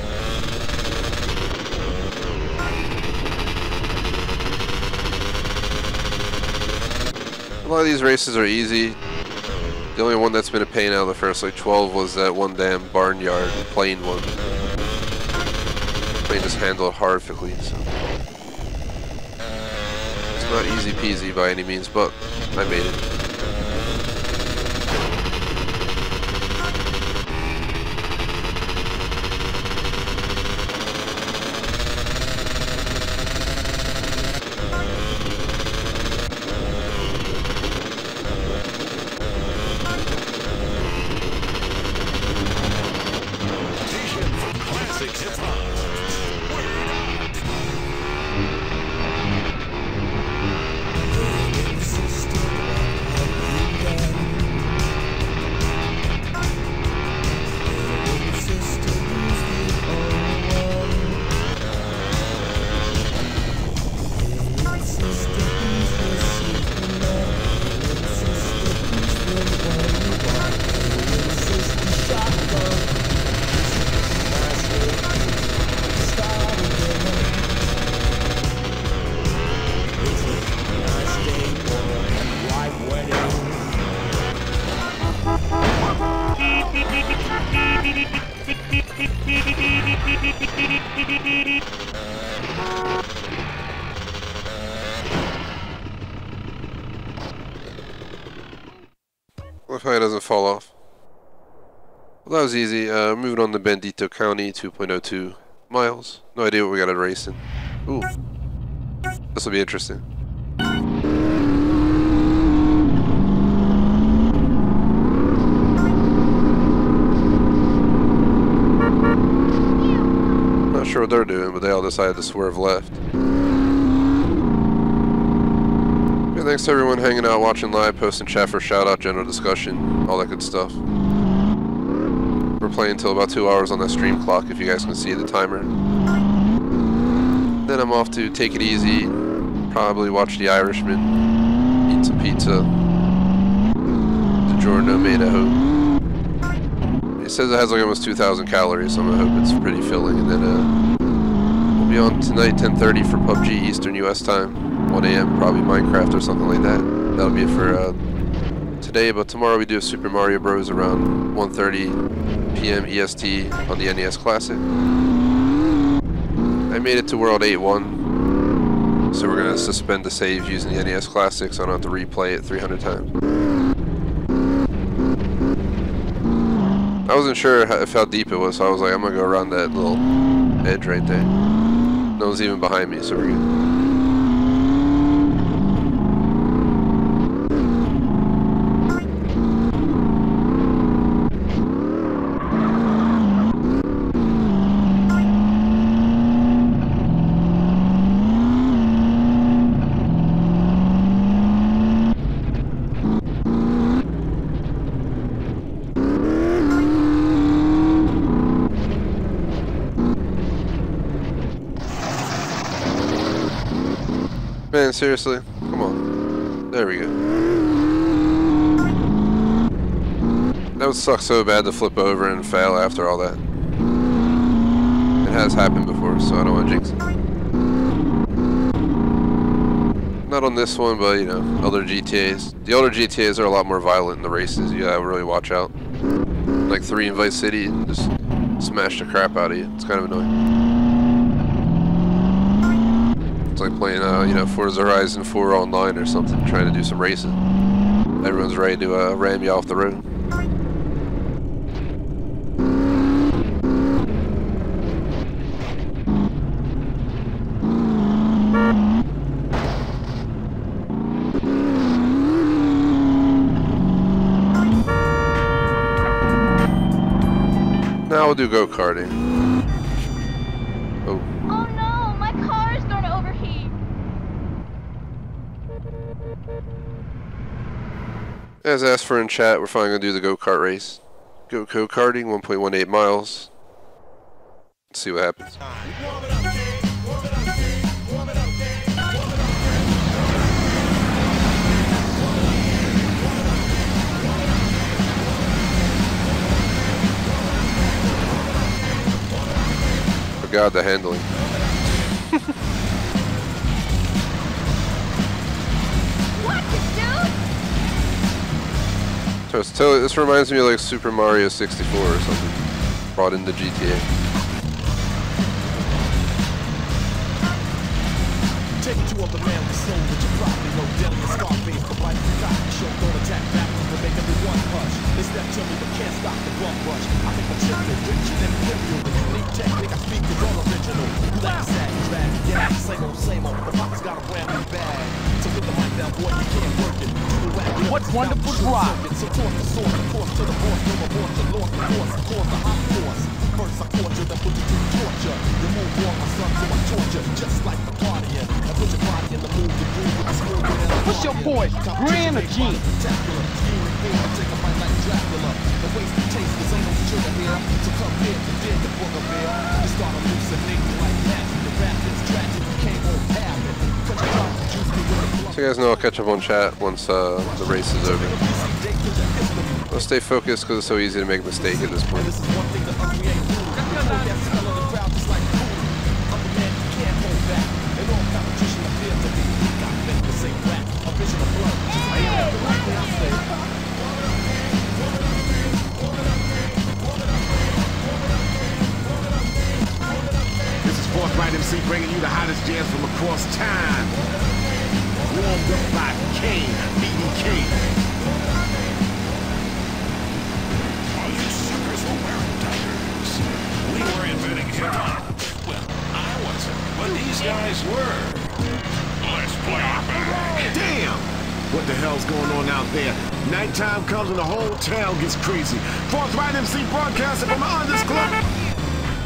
Speaker 2: A lot of these races are easy. The only one that's been a pain out of the first like 12 was that one damn barnyard plane one. Plane just handled horrifically, so it's not easy peasy by any means, but I made it. Hopefully it doesn't fall off. Well, that was easy. Moving on to Bandito County, 2.02 miles. No idea what we got at racing. Ooh. This will be interesting. Not sure what they're doing, but they all decided to swerve left. Yeah, thanks to everyone hanging out, watching live, posting chat for shout out, general discussion, all that good stuff. We're playing until about 2 hours on that stream clock, if you guys can see the timer. Then I'm off to take it easy, probably watch The Irishman, eat some pizza. DiGiorno made at home. It says it has like almost 2,000 calories, so I'm gonna hope it's pretty filling. And then we'll be on tonight, 10:30 for PUBG Eastern US time, 1 a.m. probably Minecraft or something like that. That'll be it for today, but tomorrow we do a Super Mario Bros. Around 1:30 p.m. EST on the NES Classic. I made it to World 8-1, so we're gonna suspend the save using the NES Classic, so I don't have to replay it 300 times. I wasn't sure how deep it was, so I was like, I'm gonna go around that little edge right there. No one's even behind me, so we're good. Man, seriously? Come on. There we go. That would suck so bad to flip over and fail after all that. It has happened before, so I don't want to jinx it. Not on this one, but, you know, other GTAs. The older GTAs are a lot more violent in the races. You gotta really watch out. Like 3 in Vice City and just smash the crap out of you. It's kind of annoying. It's like playing, you know, Forza Horizon 4 online or something, trying to do some racing. Everyone's ready to ram you off the road. Now we'll do go-karting. Oh.
Speaker 16: Oh no, my car is going to overheat.
Speaker 2: As asked for in chat, we're finally going to do the go-kart race. Go-karting, 1.18 miles. Let's see what happens. God, the handling.
Speaker 9: What, dude?
Speaker 2: This reminds me of like Super Mario 64 or something. Brought into GTA.
Speaker 17: Take it to other man with soul that you probably know. Deadly and Scarface, the life of the show. Don't attack back to make everyone hush. They step to me but can't stop the bum rush. I think my chip is richer than trivial. The unique technique I speak is all original. You like that, drag, yeah, same old. The pop's got a brand new bag. So with the mic down, boy, you can't work it.
Speaker 10: What wonderful drive!
Speaker 17: So torch the sword, of course, to the horse, no remorse, the Lord, of course, cause the hot force. First I torture, then put you through torture. You move on, my son, so I torture, just like the partying. I put your body in the mood to groove with the smooth.
Speaker 10: What's your boy, Grand or Gene?
Speaker 17: Take a bite like Dracula. The waste of taste, this ain't no sugar here. So come here to dig the book of beer. You start hallucinating like magic. The rap is tragic, you can't hold habit. Cut your mouth, juice me with a
Speaker 2: So you guys know I'll catch up on chat once the race is over. I'll stay focused because it's so easy to make a mistake at this point.
Speaker 18: This is Forthright MC bringing you the hottest jams from across time. Warmed up by Kane, BDK.
Speaker 11: All you suckers were wearing diapers. We were inventing hip-hop. Well, I wasn't, but these guys were. Let's play it back.
Speaker 18: Damn! What the hell's going on out there? Nighttime comes and the whole town gets crazy. Forthright MC broadcasting from the Unders Club.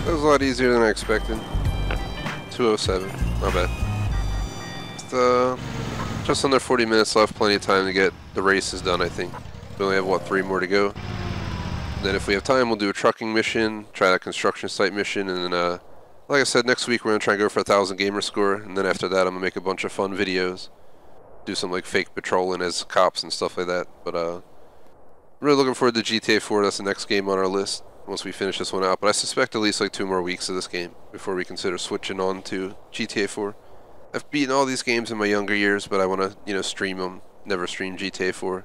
Speaker 2: That was a lot easier than I expected. 207, not bad. Just under 40 minutes left, plenty of time to get the races done, I think. We only have, what, 3 more to go? Then if we have time, we'll do a trucking mission, try a construction site mission, and then, like I said, next week we're going to try and go for 1,000 gamer score, and then after that I'm going to make a bunch of fun videos. Do some, like, fake patrolling as cops and stuff like that. But, I'm really looking forward to GTA 4. That's the next game on our list once we finish this one out. But I suspect at least, like, 2 more weeks of this game before we consider switching on to GTA 4. I've beaten all these games in my younger years, but I want to, you know, stream them. Never stream GTA 4,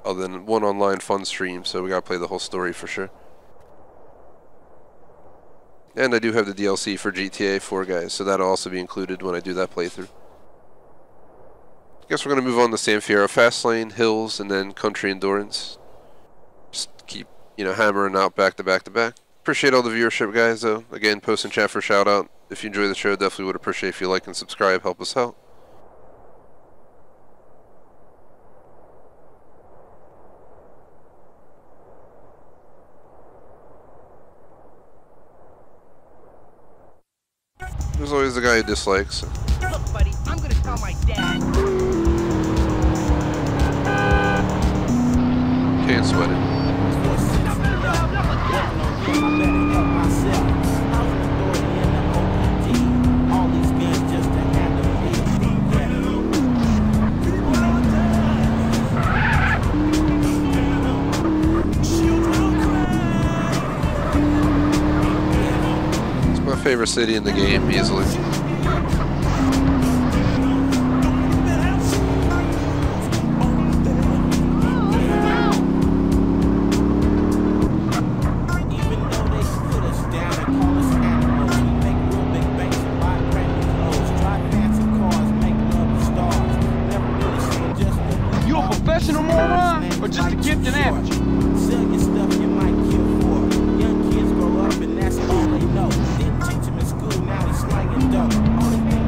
Speaker 2: other than one online fun stream, so we gotta play the whole story for sure. And I do have the DLC for GTA 4, guys, so that'll also be included when I do that playthrough. I guess we're gonna move on to San Fierro Fastlane, Hills, and then Country Endurance. Just keep, you know, hammering out back to back to back. Appreciate all the viewership, guys, though. Again, post in chat for a shout out. If you enjoy the show, definitely would appreciate if you like and subscribe. Help us out. There's always the guy who dislikes.
Speaker 4: Look, buddy, I'm gonna tell my dad.
Speaker 2: Can't sweat it. Favorite city in the game, easily.
Speaker 10: You a professional moron or just a gifted amateur?
Speaker 17: Sell your stuff you might kill for. Young kids grow up and that's all they know. Didn't teach him in school, now he's slanging dope. Only thing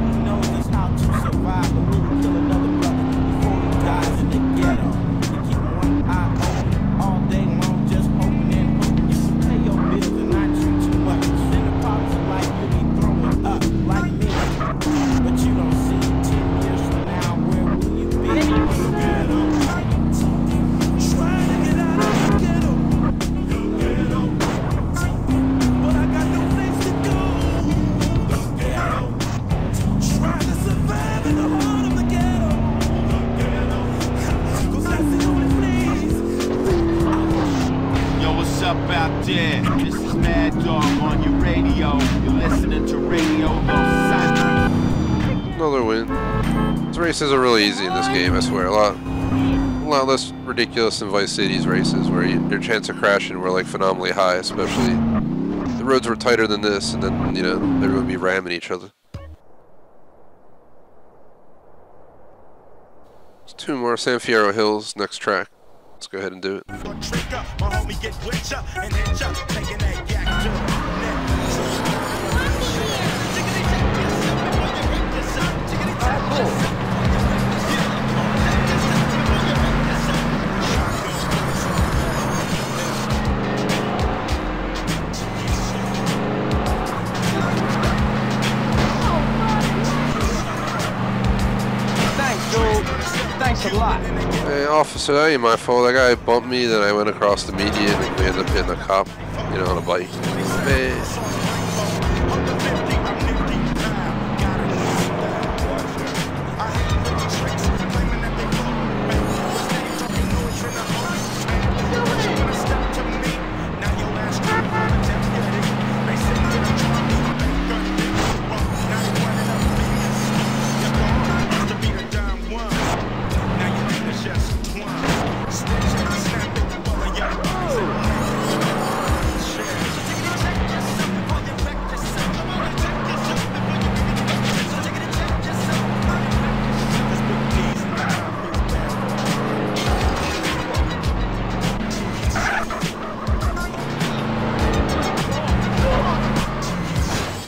Speaker 19: Yeah, this is Mad Dog on your radio. You're listening to Radio Los Santos.
Speaker 2: Another win. These races are really easy in this game, I swear. A lot less ridiculous than Vice City's races, where your chance of crashing were like phenomenally high, especially the roads were tighter than this, and then, you know, everyone would be ramming each other. There's 2 more. San Fierro Hills, next track. Let's go ahead and do it.
Speaker 10: Thanks a lot.
Speaker 2: Hey, officer, that ain't my fault. That guy bumped me, then I went across the median and we ended up hitting a cop, you know, on a bike. Man.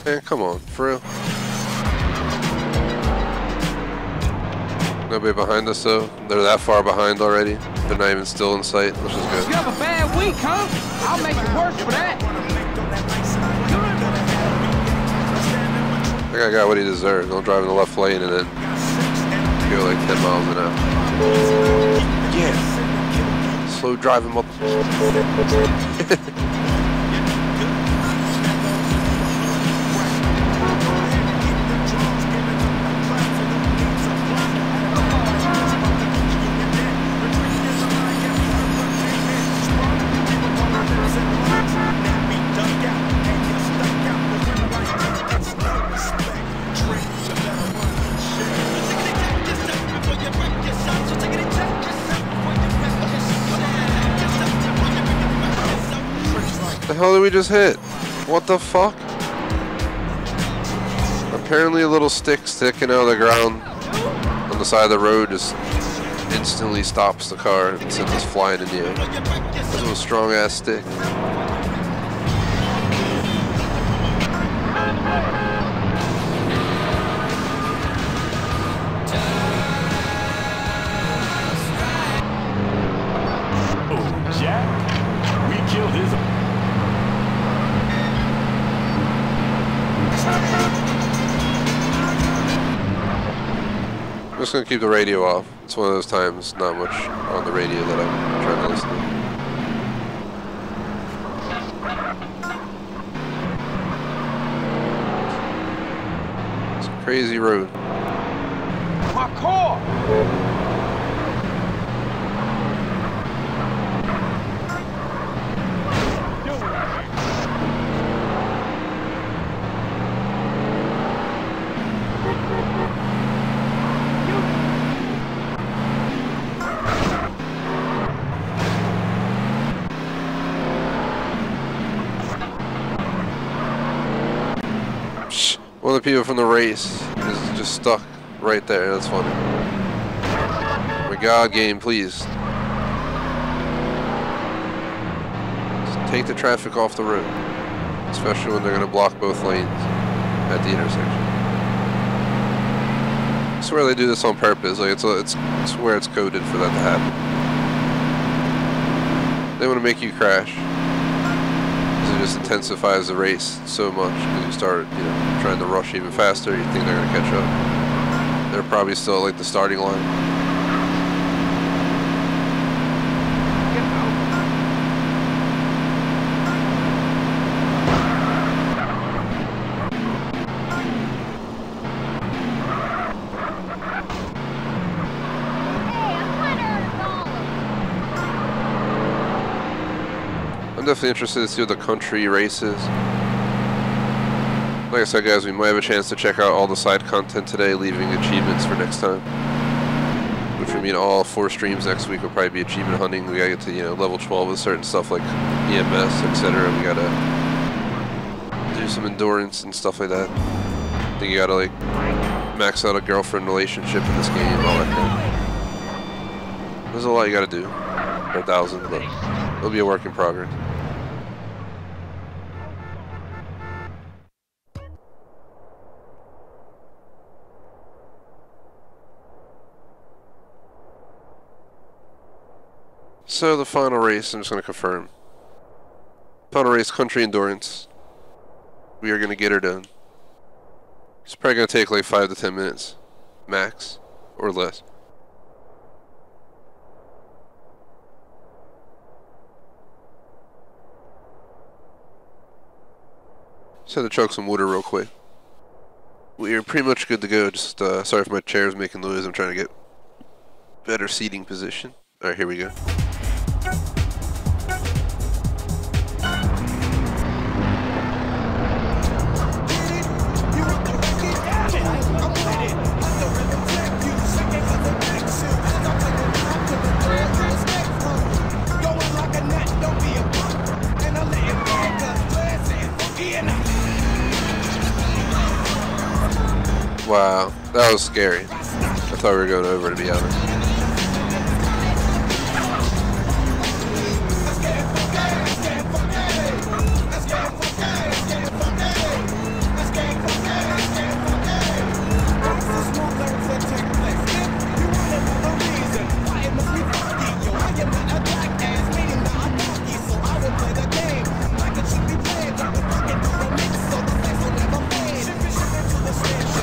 Speaker 2: Man, come on, for real. Nobody behind us though. They're that far behind already. They're not even still in sight, which is good.
Speaker 10: You have a bad week, huh? I'll make it worse for that.
Speaker 2: That guy got what he deserved. Don't drive in the left lane and then go like 10 miles an hour. Yeah. Slow driving up. The hell did we just hit? What the fuck? Apparently a little stick sticking out of the ground on the side of the road just instantly stops the car and sends us flying in the air. This was a strong ass stick.
Speaker 19: Oh, Jack, we killed his.
Speaker 2: I'm just gonna keep the radio off. It's one of those times, not much on the radio that I'm trying to listen to. It's a crazy road.
Speaker 10: My car!
Speaker 2: One of the people from the race is just stuck right there. That's funny. Oh my God, game, please. Just take the traffic off the road. Especially when they're going to block both lanes at the intersection. I swear they do this on purpose. Like it's where it's coded for that to happen. They want to make you crash. It just intensifies the race so much because you start, you know, trying to rush even faster. You think they're going to catch up. They're probably still at like the starting line. definitely interested to see what the country race is. Like I said, guys, we might have a chance to check out all the side content today, leaving achievements for next time. Which would mean all 4 streams next week will probably be achievement hunting. We gotta get to, you know, level 12 with certain stuff like EMS, etc. We gotta do some endurance and stuff like that. I think you gotta like max out a girlfriend relationship in this game, all that crap. There's a lot you gotta do for 1,000, but it'll be a work in progress. So the final race, I'm just going to confirm. Final race, country endurance. We are going to get her done. It's probably going to take like 5 to 10 minutes, max, or less. Just had to chug some water real quick. We are pretty much good to go. Just sorry if my chair is making noise. I'm trying to get better seating position. All right, here we go. Wow, that was scary. I thought we were going over, to be honest.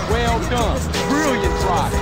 Speaker 10: Well done. Brilliant drive.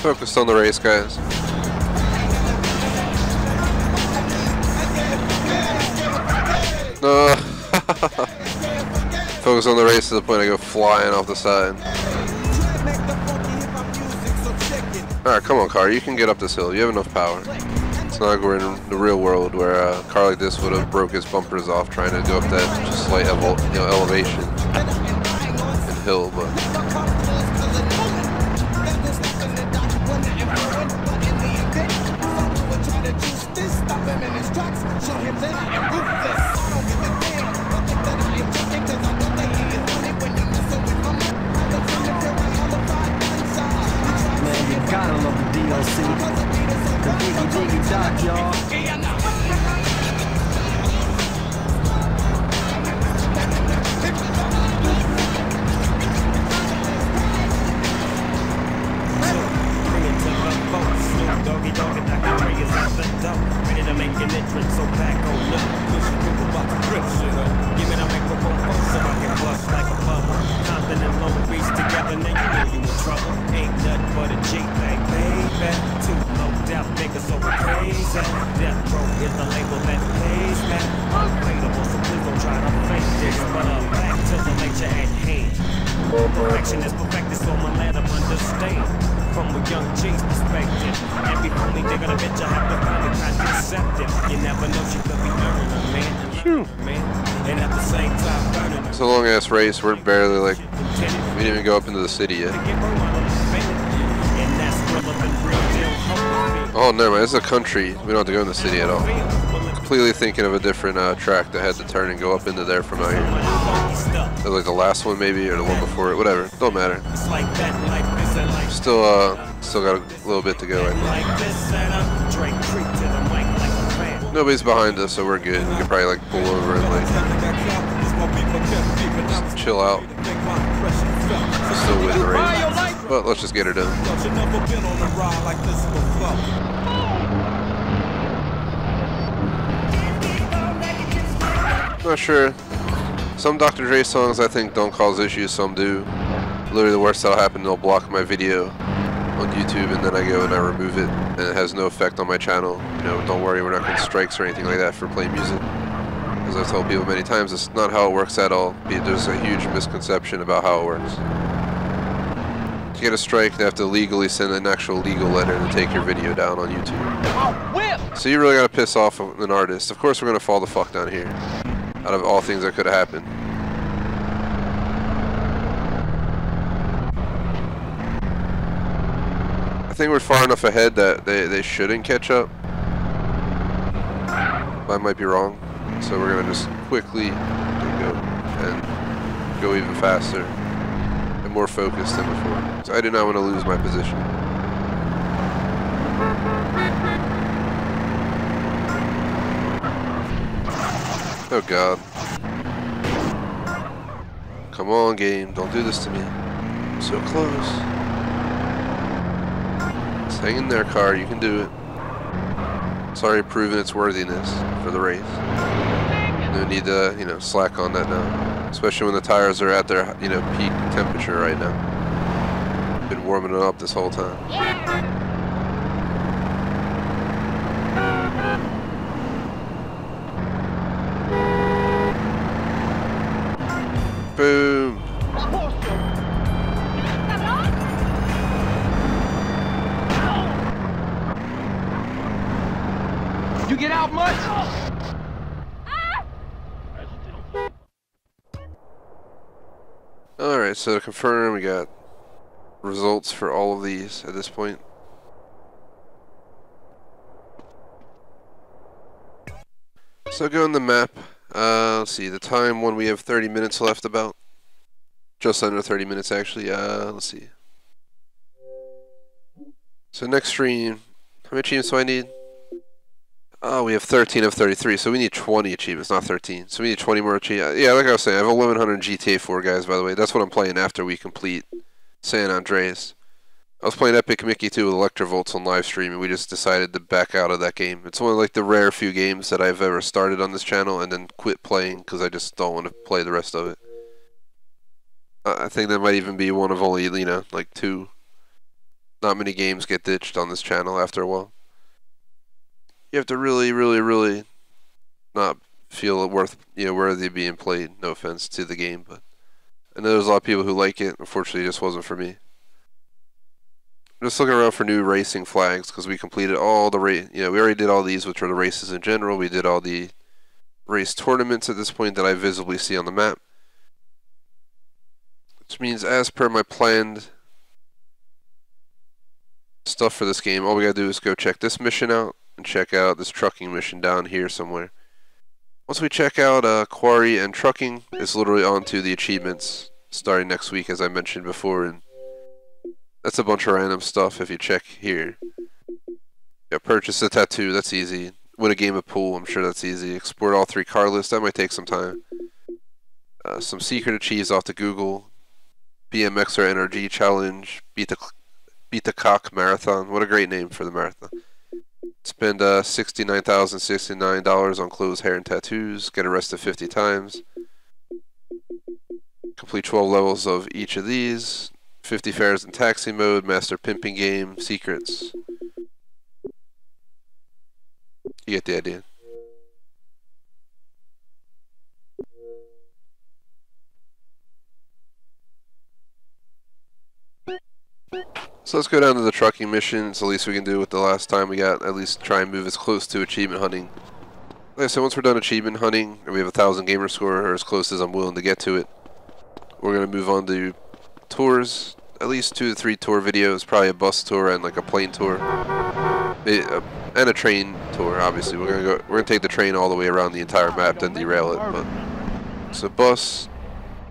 Speaker 2: Focused on the race, guys. No. Focus on the race to the point I go flying off the side. Alright, come on, car. You can get up this hill. You have enough power. It's not like we're in the real world where a car like this would have broke his bumpers off trying to go up that just slight elevation and hill, but.
Speaker 5: Man, you gotta love the DLC. The diggy diggy doc, y'all.
Speaker 4: Doggy dog and Dr. Dre is out the door, ready to make an entrance, so back on up. Pushing through about to rip shit up. Give me the microphone first so I can bust like a bubble. Compton and Long Beach together, now you know you in trouble. Ain't nothing but a G-Bang, baby. Too no doubt, niggas so crazy. Death Row is the label that pays me. Unplayable, so please don't try to fake this. But back to the lecture at hand. Perfection is perfected, so I'ma let them understand. From a young G's perspective, every phony nigga to bitch I have to find it contraceptive. You never know she could be learning a man, and at the same time burning.
Speaker 2: It's a long ass race. We're barely like, we didn't even go up into the city yet. Oh, never mind. It's a country. We don't have to go in the city at all. Completely thinking of a different track that had to turn and go up into there from out here. Like the last one maybe, or the one before it. Whatever. Don't matter. Still got a little bit to go right now. Nobody's behind us, so we're good. We can probably like pull over and like just chill out. Still win the race, but let's just get her done. Not sure. Some Dr. Dre songs I think don't cause issues, some do. Literally the worst that'll happen, they'll block my video on YouTube and then I go and I remove it and it has no effect on my channel. You know, don't worry, we're not getting strikes or anything like that for playing music. As I've told people many times, it's not how it works at all. There's a huge misconception about how it works. To get a strike, they have to legally send an actual legal letter to take your video down on YouTube. So you really gotta piss off an artist. Of course we're gonna fall the fuck down here. Out of all things that could have happened. I think we're far enough ahead that they shouldn't catch up. I might be wrong. So we're gonna just quickly go even faster and more focused than before. So I do not want to lose my position. Oh God. Come on, game, don't do this to me. I'm so close. Just hang in there, car, you can do it. It's already proven its worthiness for the race. No need to, you know, slack on that now. Especially when the tires are at their, you know, peak temperature right now. Been warming it up this whole time. Boom.
Speaker 10: You get out much?
Speaker 2: Alright, so to confirm, we got results for all of these at this point. So go on the map. Let's see, the time when we have 30 minutes left about. Just under 30 minutes actually. Let's see. So next stream, how many achievements do I need? Oh, we have 13 of 33, so we need 20 achievements, not 13. So we need 20 more achievements. Yeah, like I was saying, I have 1100 GTA 4, guys, by the way. That's what I'm playing after we complete San Andreas. I was playing Epic Mickey 2 with Electrovolts on live stream, and we just decided to back out of that game. It's one of like the rare few games that I've ever started on this channel and then quit playing because I just don't want to play the rest of it. I think that might even be one of only, you know, like 2. Not many games get ditched on this channel after a while. You have to really, really, really not feel it worthy of being played. No offense to the game, but I know there's a lot of people who like it. Unfortunately, it just wasn't for me. I'm just looking around for new racing flags because we completed all the race. You know, we already did all these, which are the races in general. We did all the race tournaments at this point that I visibly see on the map, which means, as per my planned stuff for this game, all we gotta do is go check this mission out. And check out this trucking mission down here somewhere. Once we check out quarry and trucking, it's literally on to the achievements starting next week, as I mentioned before, and that's a bunch of random stuff. If you check here, yeah, purchase a tattoo, that's easy. Win a game of pool, I'm sure that's easy. Export all 3 car lists, that might take some time. Some secret achieves off to Google. BMX or NRG challenge. Beat the Cock Marathon. What a great name for the marathon. Spend $69,069 on clothes, hair, and tattoos. Get arrested 50 times. Complete 12 levels of each of these. 50 fares in taxi mode. Master pimping game. Secrets. You get the idea. So let's go down to the trucking mission. It's the least we can do with the last time we got. At least try and move as close to achievement hunting. Like I said, once we're done achievement hunting, and we have 1,000 gamer score, or as close as I'm willing to get to it, we're going to move on to tours. At least 2 to 3 tour videos, probably a bus tour and like a plane tour. And a train tour, obviously. We're gonna take the train all the way around the entire map, then derail it. But so bus,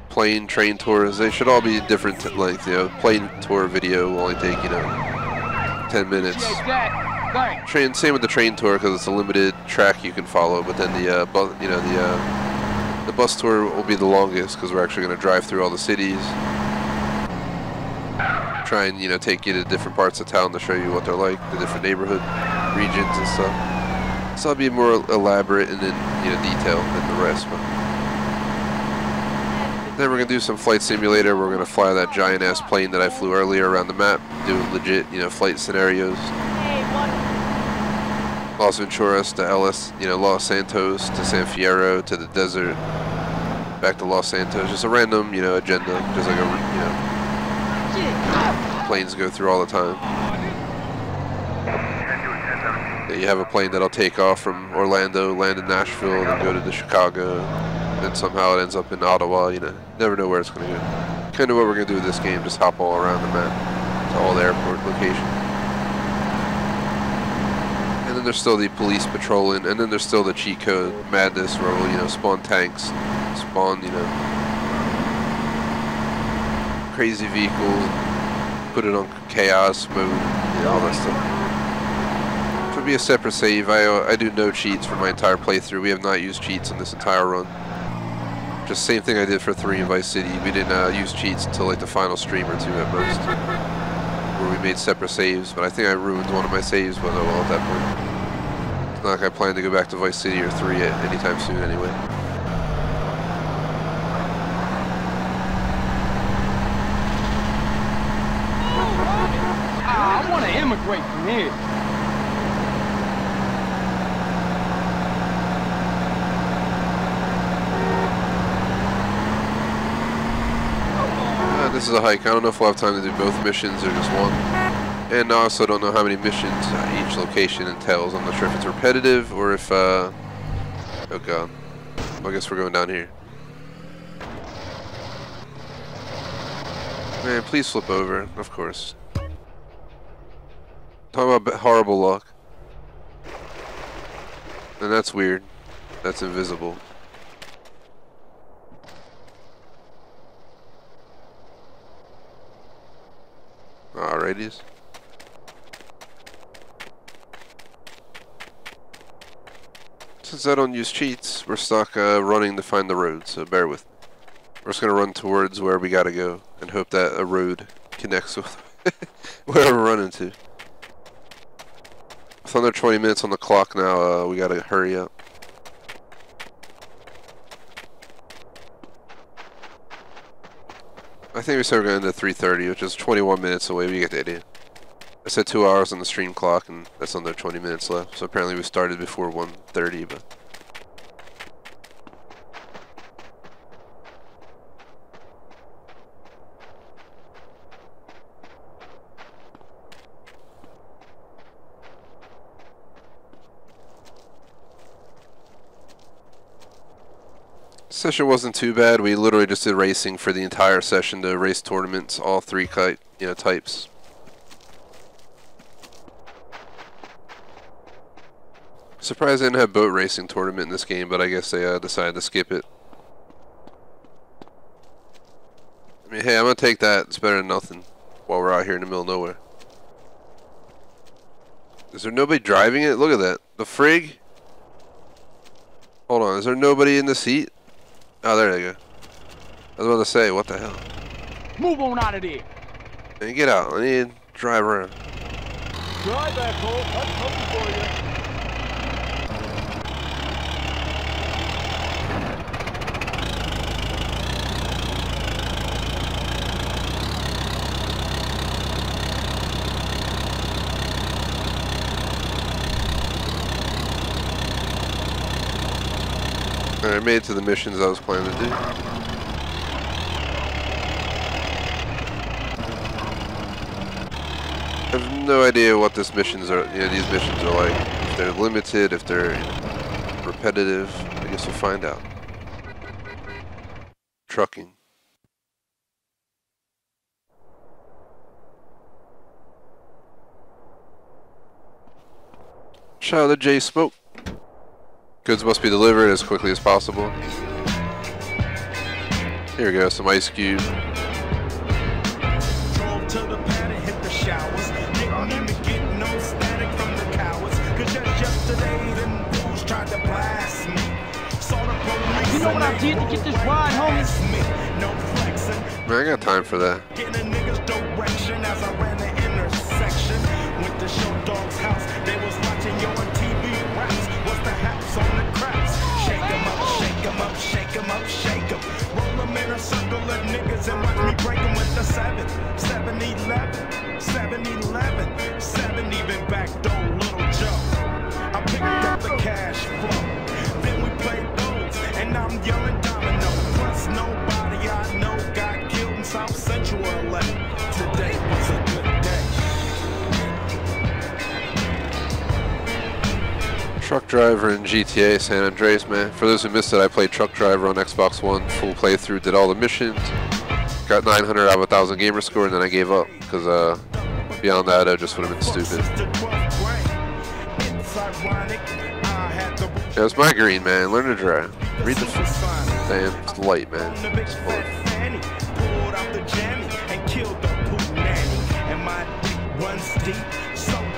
Speaker 2: plane, train tours, they should all be different length. You know, plane tour video will only take 10 minutes. Train, same with the train tour because it's a limited track you can follow. But then the bus tour will be the longest because we're actually gonna drive through all the cities. Try and take you to different parts of town to show you what they're like, the different neighborhood regions and stuff. So it'll be more elaborate and in detail than the rest. But Then we're gonna do some flight simulator. We're gonna fly that giant ass plane that I flew earlier around the map, do legit, flight scenarios. Las Venturas to Los Santos to San Fierro to the desert, back to Los Santos. Just a random, agenda, just like planes go through all the time. Yeah, you have a plane that'll take off from Orlando, land in Nashville, and then go to Chicago. Then somehow it ends up in Ottawa. Never know where it's going to go. Kind of what we're going to do with this game, just hop all around the map to all the airport locations. And then there's still the police patrolling, and then there's still the cheat code madness where we'll, spawn tanks, spawn, crazy vehicles, put it on chaos mode, all that stuff. It would be a separate save. I do no cheats for my entire playthrough. We have not used cheats in this entire run. Just same thing I did for 3 in Vice City. We didn't use cheats until like the final stream or 2 at most, where we made separate saves. But I think I ruined one of my saves, but oh well at that point. It's not like I plan to go back to Vice City or 3 anytime soon anyway.
Speaker 10: I want to immigrate from here.
Speaker 2: This is a hike. I don't know if we'll have time to do both missions or just one. And I also don't know how many missions each location entails. I'm not sure if it's repetitive or if, oh god. Well, I guess we're going down here. Man, please flip over, of course. Talk about horrible luck. And that's weird. That's invisible. Alrighties. Since I don't use cheats, we're stuck running to find the road, so bear with me. We're just gonna run towards where we gotta go and hope that a road connects with where we're running to. With under 20 minutes on the clock now, we gotta hurry up. I think we said we're going to end at 3:30, which is 21 minutes away. We get the idea. I said 2 hours on the stream clock, and that's under 20 minutes left. So apparently we started before 1:30, but... Session wasn't too bad. We literally just did racing for the entire session to race tournaments, all 3 types. Surprised they didn't have boat racing tournament in this game, but I guess they decided to skip it. I mean, hey, I'm gonna take that. It's better than nothing while we're out here in the middle of nowhere. Is there nobody driving it? Look at that. The frig? Hold on, is there nobody in the seat? Oh, there they go. I was about to say, what the hell?
Speaker 10: Move on out of there.
Speaker 2: Man, get out. I need to drive around.
Speaker 17: Drive back home. I'm coming for you.
Speaker 2: Alright, I made it to the missions I was planning to do. I have no idea what these missions are like. If they're limited, if they're repetitive. I guess we'll find out. Trucking. Shout out to J Smoke. Goods must be delivered as quickly as possible. Here we go, some ice cube.
Speaker 17: Drove to the pad and hit the showers. Didn't even get no static from the cowards. Cause just yesterday, them fools tried to blast me. Saw the police.
Speaker 10: You know what I did to get this ride, homie?
Speaker 17: No flexing.
Speaker 2: Man, I got time for that.
Speaker 17: Getting a nigga's direction as I ran the intersection. Went to Show Dog's house. They was watching your TV raps. What's the haps on the craps? Shake 'em up, shake 'em up, shake 'em up, shake 'em. Roll 'em in a circle.
Speaker 2: Truck driver in GTA San Andreas, man. For those who missed it, I played truck driver on Xbox One, full playthrough, did all the missions, got 900 out of 1,000 gamer score, and then I gave up because beyond that, I just would have been stupid. Yeah, it's my green, man. Learn to drive. Read the damn it's light, man.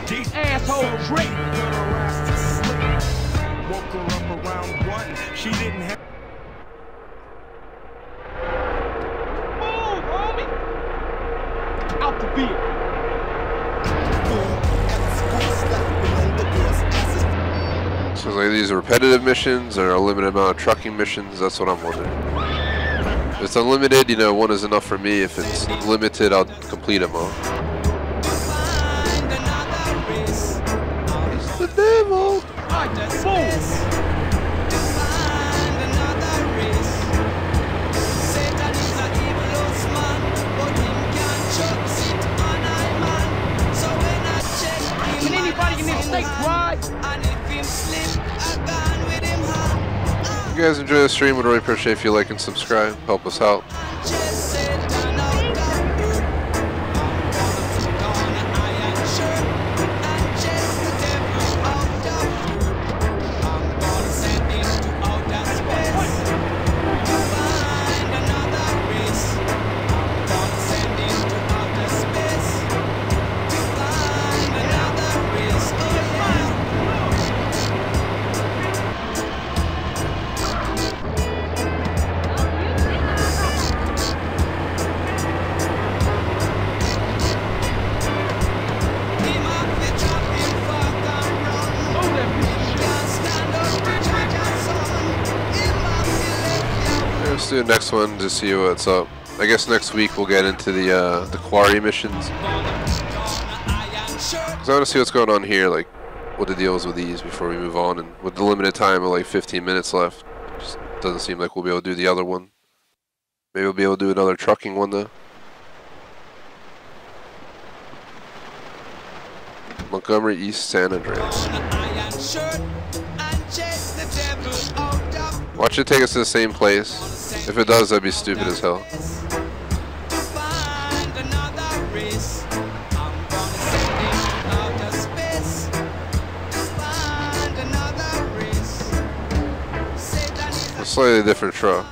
Speaker 2: It's
Speaker 10: asshole trick.
Speaker 17: Woke her up around 1. She didn't have.
Speaker 10: Move, homie. Out the beer.
Speaker 2: So like these are repetitive missions or a limited amount of trucking missions? That's what I'm wondering. If it's unlimited, you know, one is enough for me. If it's limited, I'll complete them all. It's the devil!
Speaker 10: Can anybody in this state ride?
Speaker 2: If you guys enjoy the stream, would really appreciate if you like and subscribe. Help us out. Let's do the next one to see what's up. I guess next week we'll get into the quarry missions. Cause I want to see what's going on here, like what the deal is with these before we move on. And with the limited time of like 15 minutes left, just doesn't seem like we'll be able to do the other one. Maybe we'll be able to do another trucking one though. Montgomery East San Andreas. Watch it take us to the same place. If it does, that'd be stupid as hell. A slightly different truck.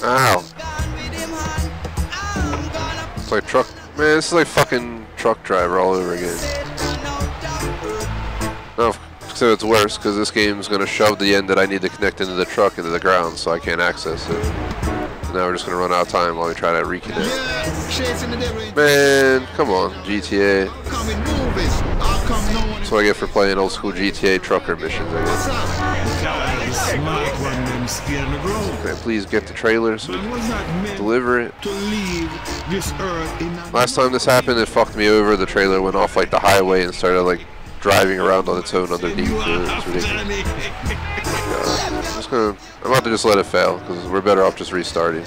Speaker 2: Ow. It's like truck. Man, this is like fucking truck driver all over again. No, so it's worse because this game's gonna shove the end that I need to connect into the truck into the ground, so I can't access it. And now we're just gonna run out of time while we try to reconnect. Man, come on, GTA. That's what I get for playing old school GTA trucker missions, I guess. Okay, please get the trailer so we can deliver it. Last time this happened, it fucked me over. The trailer went off like the highway and started like driving around on its own underneath. It's ridiculous. I'm about to just let it fail because we're better off just restarting,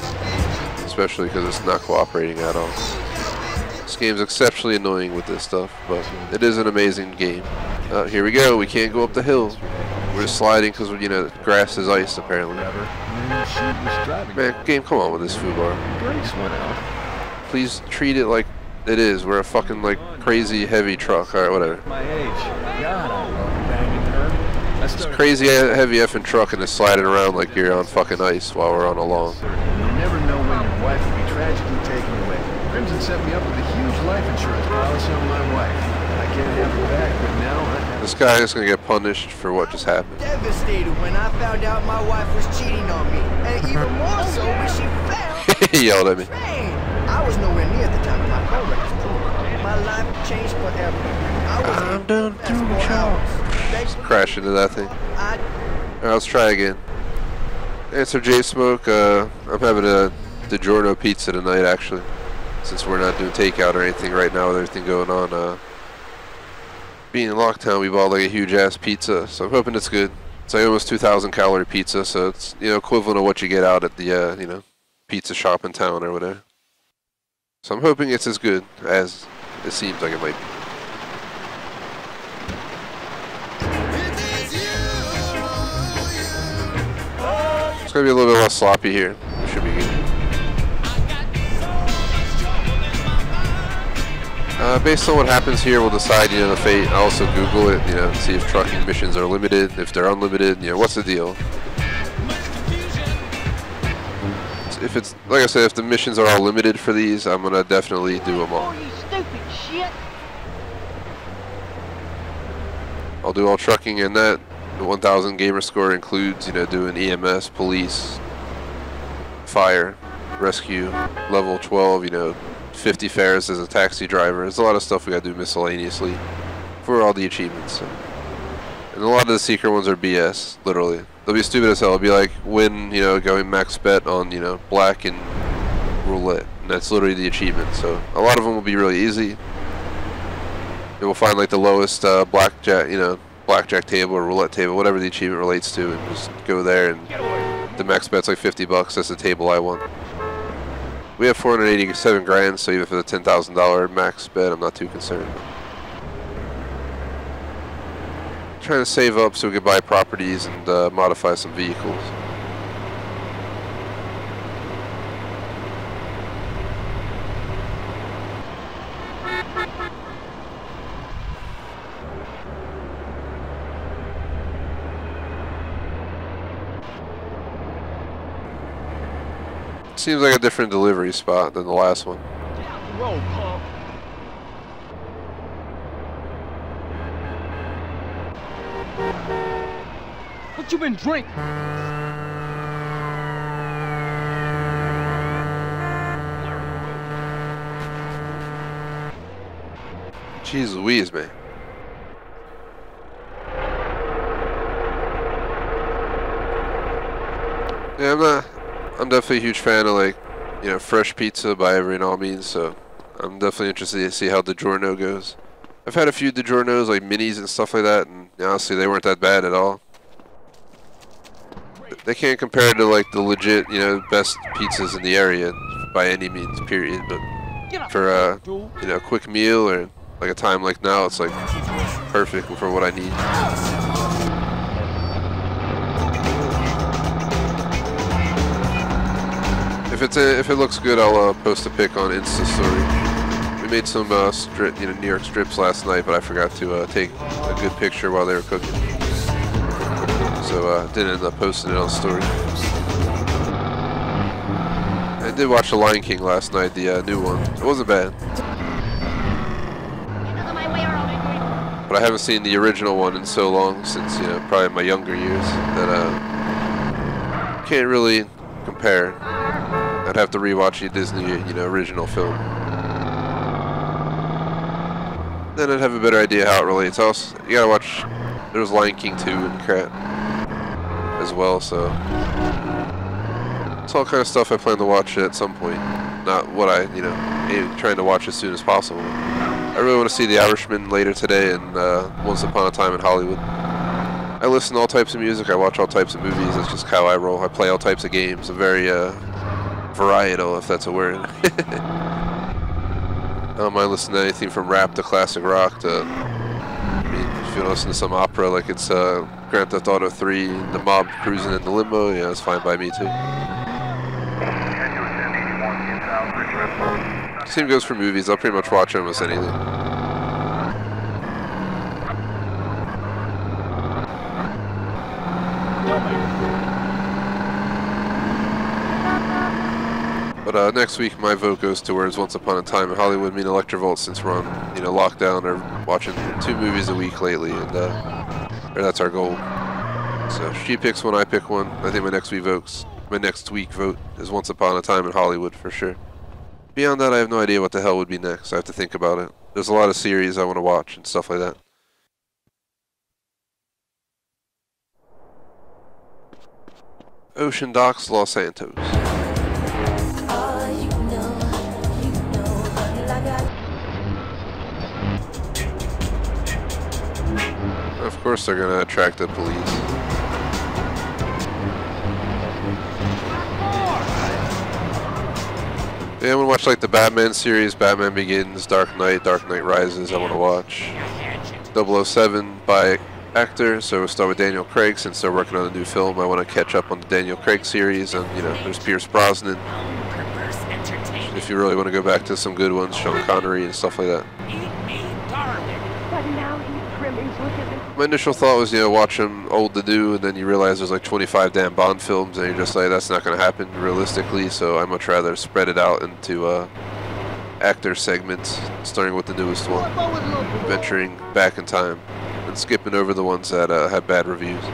Speaker 2: especially because it's not cooperating at all. This game's exceptionally annoying with this stuff, but it is an amazing game. Here we go. We can't go up the hill. We're just sliding because, you know, grass is ice apparently. Man, game, come on with this foobar.
Speaker 20: Brakes went out.
Speaker 2: Please treat it like it is. We're a fucking like crazy heavy truck. All right, whatever.
Speaker 20: My age. God, I love banging her.
Speaker 2: It's crazy heavy effing truck and it's sliding around like you're on fucking ice while we're on a lawn.
Speaker 20: You never know when your wife will be tragically taken away. Crimson set me up with a huge life insurance policy on my wife. I can't have her back, but now
Speaker 2: this guy is gonna get punished for what just happened.
Speaker 21: Devastated when I found out my wife was cheating on me, and even more so when she fell.
Speaker 2: He yelled at me.
Speaker 21: I was nowhere near the time of my car wreck. My life changed forever.
Speaker 2: I'm done through chalk. Crash into that thing. Alright, let's try again. Answer J Smoke. I'm having a DiGiorno pizza tonight, actually, since we're not doing takeout or anything right now with everything going on. Being in lockdown, we bought like a huge ass pizza, so I'm hoping it's good. It's like almost 2,000 calorie pizza, so it's, you know, equivalent of what you get out at the you know, pizza shop in town or whatever. So I'm hoping it's as good as it seems like it might be. It's going to be a little bit less sloppy here. It should be good. Based on what happens here, we'll decide, the fate. I'll also Google it, see if trucking missions are limited, if they're unlimited, what's the deal? If it's, like I said, if the missions are all limited for these, I'm going to definitely do them all. I'll do all trucking, and that, the 1000 gamer score includes, doing EMS, police, fire, rescue, level 12, 50 fares as a taxi driver. There's a lot of stuff we got to do miscellaneously for all the achievements. So. And a lot of the secret ones are BS, literally. They'll be stupid as hell. It'll be like win, going max bet on, black and roulette. And that's literally the achievement. So a lot of them will be really easy. And we'll find like the lowest blackjack table or roulette table, whatever the achievement relates to, and just go there. And the max bet's like $50. That's the table I want. We have 487 grand, so even for the $10,000 max bet, I'm not too concerned. Trying to save up so we can buy properties and modify some vehicles. Seems like a different delivery spot than the last one.
Speaker 10: Roll, pump. What you been drinking?
Speaker 2: Jeez Louise, man. Yeah, I'm definitely a huge fan of, like, fresh pizza by every and all means, so I'm definitely interested to see how DiGiorno goes. I've had a few DiGiornos, like minis and stuff like that, and honestly, they weren't that bad at all. They can't compare to, like, the legit, best pizzas in the area by any means, period, but for a, quick meal or, like, a time like now, it's, like, perfect for what I need. If it looks good, I'll post a pic on Insta story. We made some New York strips last night, but I forgot to take a good picture while they were cooking, so didn't end up posting it on story. I did watch The Lion King last night, the new one. It wasn't bad, but I haven't seen the original one in so long, since probably my younger years, that can't really compare. I'd have to rewatch the Disney, original film. Then I'd have a better idea how it relates. Also, you gotta watch. There's Lion King 2 and crap as well, so it's all kind of stuff I plan to watch at some point. Not what I, trying to watch as soon as possible. I really want to see The Irishman later today and Once Upon a Time in Hollywood. I listen to all types of music. I watch all types of movies. That's just how I roll. I play all types of games. I'm very varietal, if that's a word. I don't mind listening to anything from rap to classic rock to, if you listen to some opera like it's Grand Theft Auto 3, the mob cruising in the limo, it's fine by me too. Same goes for movies. I'll pretty much watch almost anything. But next week, my vote goes towards Once Upon a Time in Hollywood. Me and Electrovolt, since we're on, lockdown, are watching 2 movies a week lately, and or that's our goal. So she picks one, I pick one. I think my next week vote is Once Upon a Time in Hollywood for sure. Beyond that, I have no idea what the hell would be next. I have to think about it. There's a lot of series I want to watch and stuff like that. Ocean Docks, Los Santos. Of course they're gonna attract the police. Yeah, I want to watch like the Batman series, Batman Begins, Dark Knight Rises. I want to watch 007 by actor, so we'll start with Daniel Craig since they're working on a new film. I want to catch up on the Daniel Craig series, and you know, there's Pierce Brosnan. If you really want to go back to some good ones, Sean Connery and stuff like that. My initial thought was, you know, watch them old to new, and then you realize there's like 25 damn Bond films, and you're just like, that's not going to happen realistically, so I'd much rather spread it out into actor segments, starting with the newest one, venturing back in time, and skipping over the ones that had bad reviews.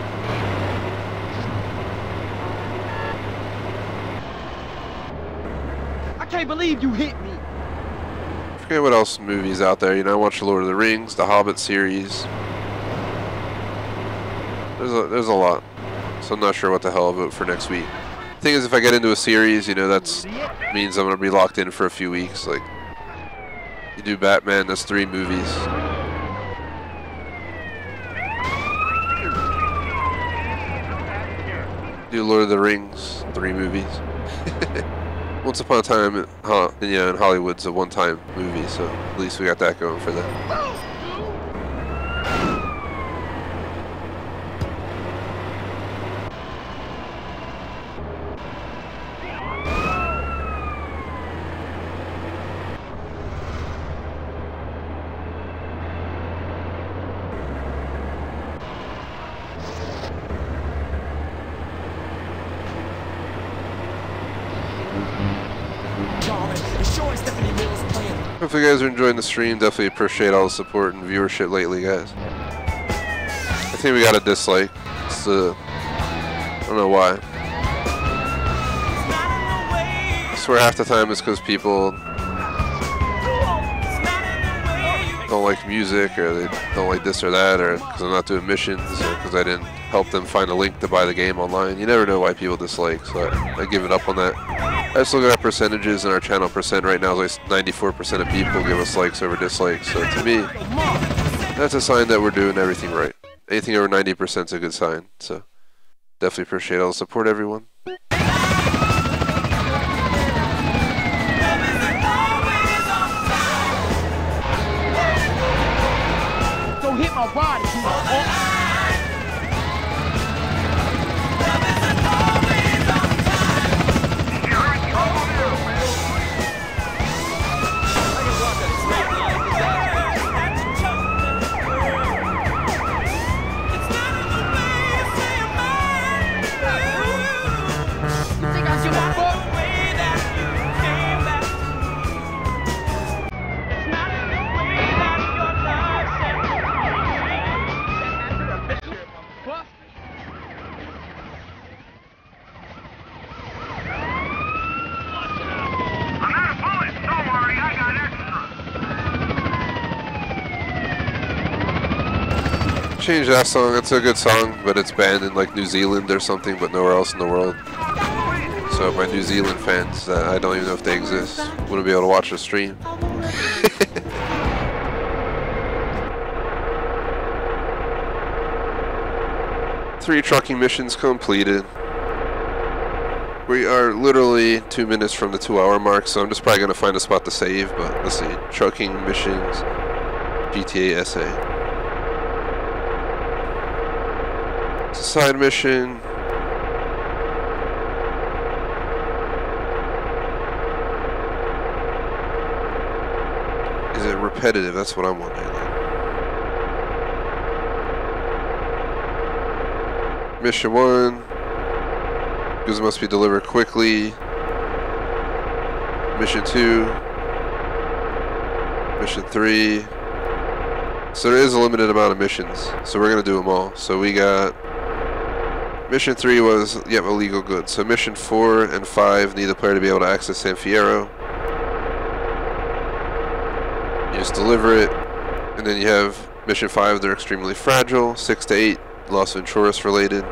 Speaker 10: I can't believe you hit me.
Speaker 2: I forget what else movies out there. You know, I watched Lord of the Rings, the Hobbit series. There's a lot, so I'm not sure what the hell I'll vote for next week. Thing is, if I get into a series, you know, that's means I'm gonna be locked in for a few weeks. Like, you do Batman, that's 3 movies. Do Lord of the Rings, 3 movies. Once Upon a Time, you know, in Hollywood's a one-time movie, so at least we got that going for them. Hopefully you guys are enjoying the stream. Definitely appreciate all the support and viewership lately, guys. I think we got a dislike. It's I don't know why. I swear half the time it's because people don't like music, or they don't like this or that, or because I'm not doing missions, or because I didn't help them find a link to buy the game online. You never know why people dislike, so I give it up on that. I just look at our percentages, and our channel percent right now is like 94% of people give us likes over dislikes. So to me, that's a sign that we're doing everything right. Anything over 90% is a good sign. So definitely appreciate all the support, everyone.
Speaker 10: Don't hit my body.
Speaker 2: Change that song. It's a good song, but it's banned in like New Zealand or something, but nowhere else in the world. So my New Zealand fans, I don't even know if they exist, wouldn't be able to watch the stream. Three trucking missions completed. We are literally 2 minutes from the 2-hour mark, so I'm just probably going to find a spot to save, but let's see. Trucking missions, GTA SA. It's a side mission. Is it repetitive? That's what I'm wondering. Mission 1. Goods must be delivered quickly. Mission 2. Mission 3. So there is a limited amount of missions, so we're going to do them all. So we got... Mission 3 was, yep, illegal goods. So Mission 4 and 5 need the player to be able to access San Fierro. You just deliver it, and then you have Mission 5, they're extremely fragile. 6 to 8, loss of insurance related.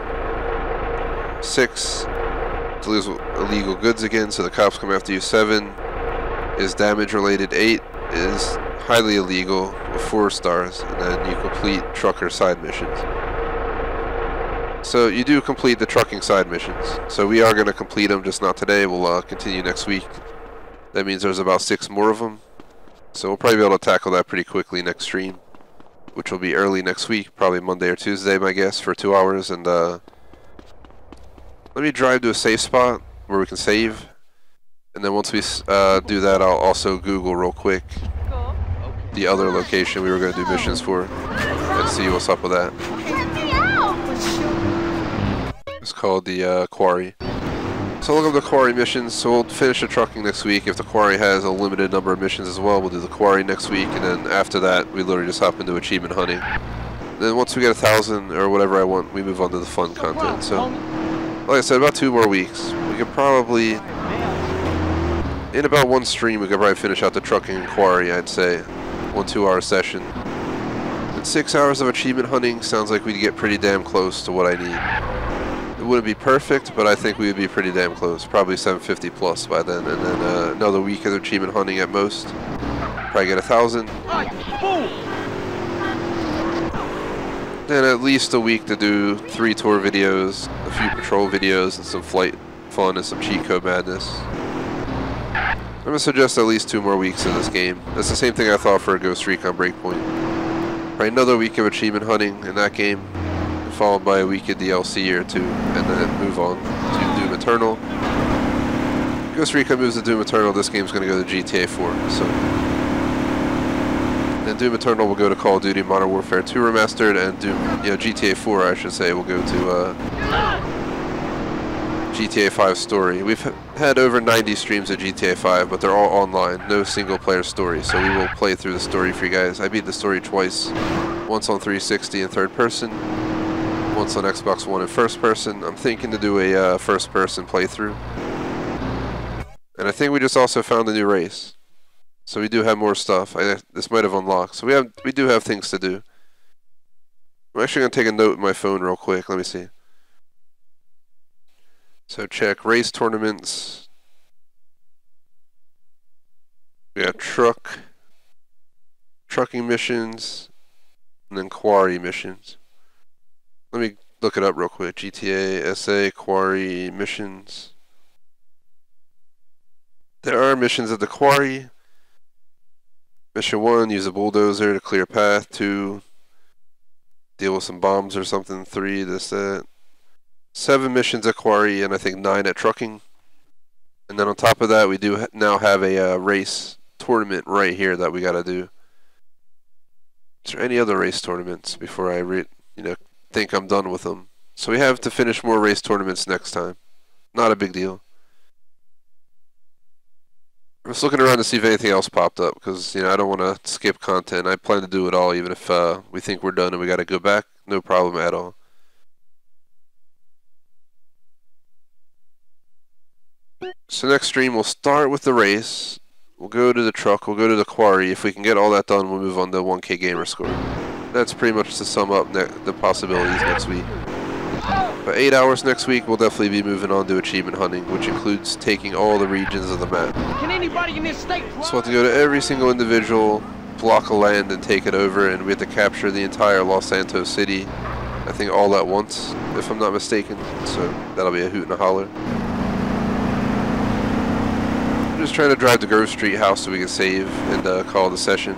Speaker 2: 6, to lose illegal goods again, so the cops come after you. 7 is damage related. 8 is highly illegal with 4 stars, and then you complete trucker side missions. So you do complete the trucking side missions. So we are going to complete them, just not today. We'll continue next week. That means there's about 6 more of them. So we'll probably be able to tackle that pretty quickly next stream, which will be early next week, probably Monday or Tuesday, my guess, for 2 hours. And let me drive to a safe spot where we can save. And then once we do that, I'll also Google real quick the other location we were going to do missions for and see what's up with that. It's called the Quarry. So look up the Quarry missions. So we'll finish the trucking next week. If the Quarry has a limited number of missions as well, we'll do the Quarry next week. And then after that, we literally just hop into achievement hunting. Then once we get 1,000 or whatever I want, we move on to the fun content. So like I said, about 2 more weeks. We could probably, in about 1 stream, we could probably finish out the trucking and Quarry, I'd say. 1 2-hour session. And 6 hours of achievement hunting sounds like we'd get pretty damn close to what I need. It wouldn't be perfect, but I think we would be pretty damn close. Probably 750 plus by then. And then another week of achievement hunting at most. Probably get 1,000. Then at least a week to do 3 tour videos, a few patrol videos, and some flight fun and some cheat code madness. I'm going to suggest at least 2 more weeks in this game. That's the same thing I thought for a Ghost Recon Breakpoint. Probably another week of achievement hunting in that game, followed by a week of DLC or 2, and then move on to Doom Eternal. Ghost Recon moves to Doom Eternal, this game's going to go to GTA 4, so... Then Doom Eternal will go to Call of Duty Modern Warfare 2 Remastered, and GTA 4, I should say, will go to GTA 5 Story. We've had over 90 streams of GTA 5, but they're all online, no single player story, so we will play through the story for you guys. I beat the story twice, once on 360 in third person, once on Xbox One in first person. I'm thinking to do a first person playthrough. And I think we just also found a new race. So we do have more stuff. This might have unlocked. So we do have things to do. I'm actually going to take a note in my phone real quick. Let me see. So check race tournaments. We got trucking missions, and then Quarry missions. Let me look it up real quick. GTA, SA, Quarry missions. There are missions at the Quarry. Mission 1, use a bulldozer to clear a path. 2, deal with some bombs or something. 3, this, that. 7 missions at Quarry, and I think 9 at trucking. And then on top of that, we do now have a race tournament right here that we gotta do. Is there any other race tournaments before I think I'm done with them? So we have to finish more race tournaments next time. Not a big deal. I'm just looking around to see if anything else popped up, because I don't want to skip content. I plan to do it all, even if we think we're done and we got to go back. No problem at all. So next stream, we'll start with the race. We'll go to the truck. We'll go to the Quarry. If we can get all that done, we'll move on to 1K gamer score. That's pretty much to sum up the possibilities next week. But 8 hours next week, we'll definitely be moving on to achievement hunting, which includes taking all the regions of the map.
Speaker 10: Can anybody in this state?
Speaker 2: So we'll have to go to every single individual block of land and take it over, and we have to capture the entire Los Santos city, I think all at once, if I'm not mistaken. So that'll be a hoot and a holler. I'm just trying to drive to Grove Street House so we can save and call the session.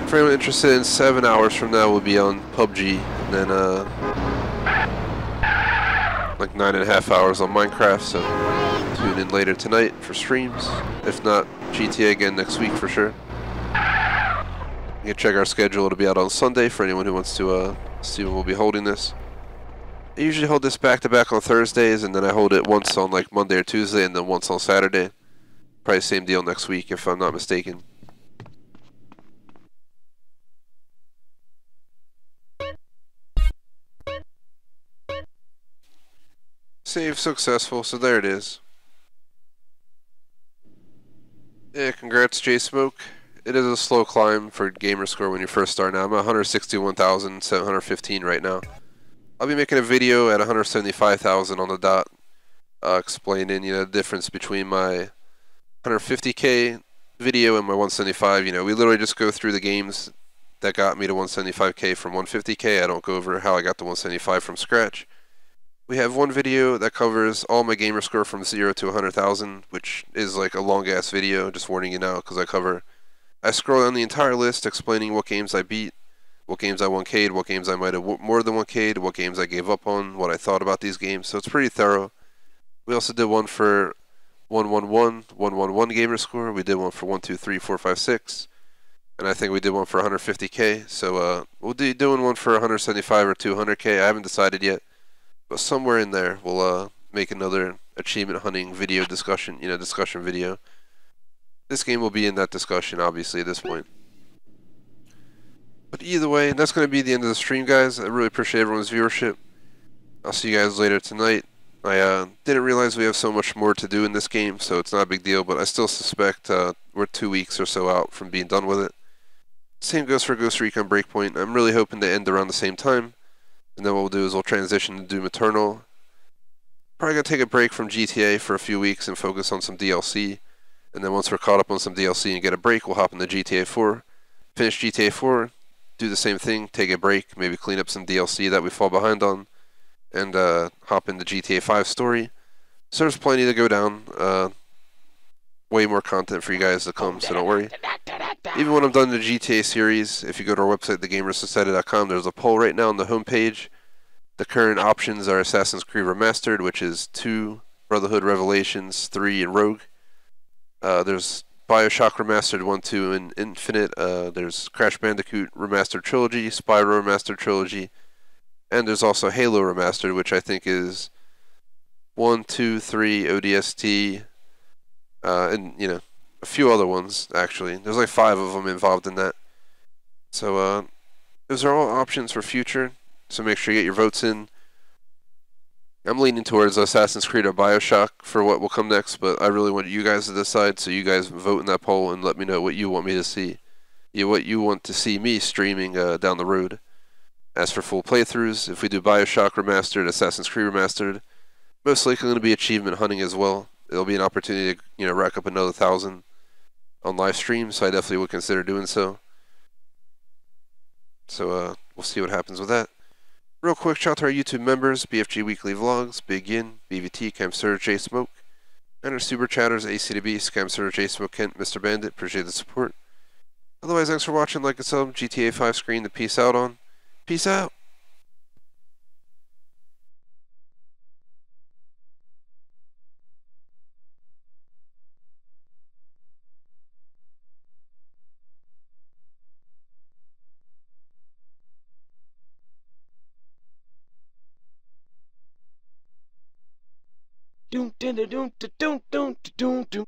Speaker 2: For anyone interested, in 7 hours from now we'll be on PUBG, and then like 9.5 hours on Minecraft, so tune in later tonight for streams. If not, GTA again next week for sure. You can check our schedule, it'll be out on Sunday for anyone who wants to see when we'll be holding this. I usually hold this back to back on Thursdays, and then I hold it once on like Monday or Tuesday, and then once on Saturday. Probably same deal next week if I'm not mistaken. Save successful, so there it is. Yeah, congrats J-Smoke. It is a slow climb for gamerscore when you first start now. I'm at 161,715 right now. I'll be making a video at 175,000 on the dot, explaining the difference between my 150k video and my 175. We literally just go through the games that got me to 175k from 150k. I don't go over how I got to 175 from scratch. We have one video that covers all my gamer score from 0 to 100,000, which is like a long ass video, just warning you now, because I scroll down the entire list explaining what games I beat, what games I 1K'd, what games I might have more than 1K'd, what games I gave up on, what I thought about these games, so it's pretty thorough. We also did one for 111, 111 gamer score, we did one for 1, 2, 3, 4, 5, 6, and I think we did one for 150K, so we'll be doing one for 175 or 200K, I haven't decided yet, but somewhere in there we'll make another achievement hunting video discussion, discussion video. This game will be in that discussion, obviously, at this point. But either way, that's going to be the end of the stream, guys. I really appreciate everyone's viewership. I'll see you guys later tonight. I didn't realize we have so much more to do in this game, so it's not a big deal, but I still suspect we're 2 weeks or so out from being done with it. Same goes for Ghost Recon Breakpoint. I'm really hoping to end around the same time, and then what we'll do is we'll transition to Doom Eternal. Probably going to take a break from GTA for a few weeks and focus on some DLC. And then once we're caught up on some DLC and get a break, we'll hop into GTA 4. Finish GTA 4, do the same thing, take a break, maybe clean up some DLC that we fall behind on, and hop into GTA 5 story. So there's plenty to go down. Way more content for you guys to come, so don't worry. Even when I'm done the GTA series, if you go to our website, thegamersociety.com, there's a poll right now on the homepage. The current options are Assassin's Creed Remastered, which is 2, Brotherhood Revelations, 3, and Rogue. There's Bioshock Remastered 1, 2, and Infinite. There's Crash Bandicoot Remastered Trilogy, Spyro Remastered Trilogy, and there's also Halo Remastered, which I think is 1, 2, 3, ODST, and, a few other ones, actually. There's like 5 of them involved in that. So, those are all options for future, so make sure you get your votes in. I'm leaning towards Assassin's Creed or Bioshock for what will come next, but I really want you guys to decide, so you guys vote in that poll and let me know what you want me to see. What you want to see me streaming down the road. As for full playthroughs, if we do Bioshock Remastered, Assassin's Creed Remastered, most likely going to be achievement hunting as well. It'll be an opportunity to, rack up another 1,000 on live stream, so I definitely would consider doing so. So, we'll see what happens with that. Real quick, shout out to our YouTube members, BFG Weekly Vlogs, Big Yin, BVT, Camster, J Smoke, and our Super Chatters, ACDB, Scamster, J Smoke, Kent, Mr. Bandit, appreciate the support. Otherwise, thanks for watching, like and sub, GTA 5 screen to peace out on. Peace out!
Speaker 10: Doom, doom, doom, doom, doom, doom, doom, doom.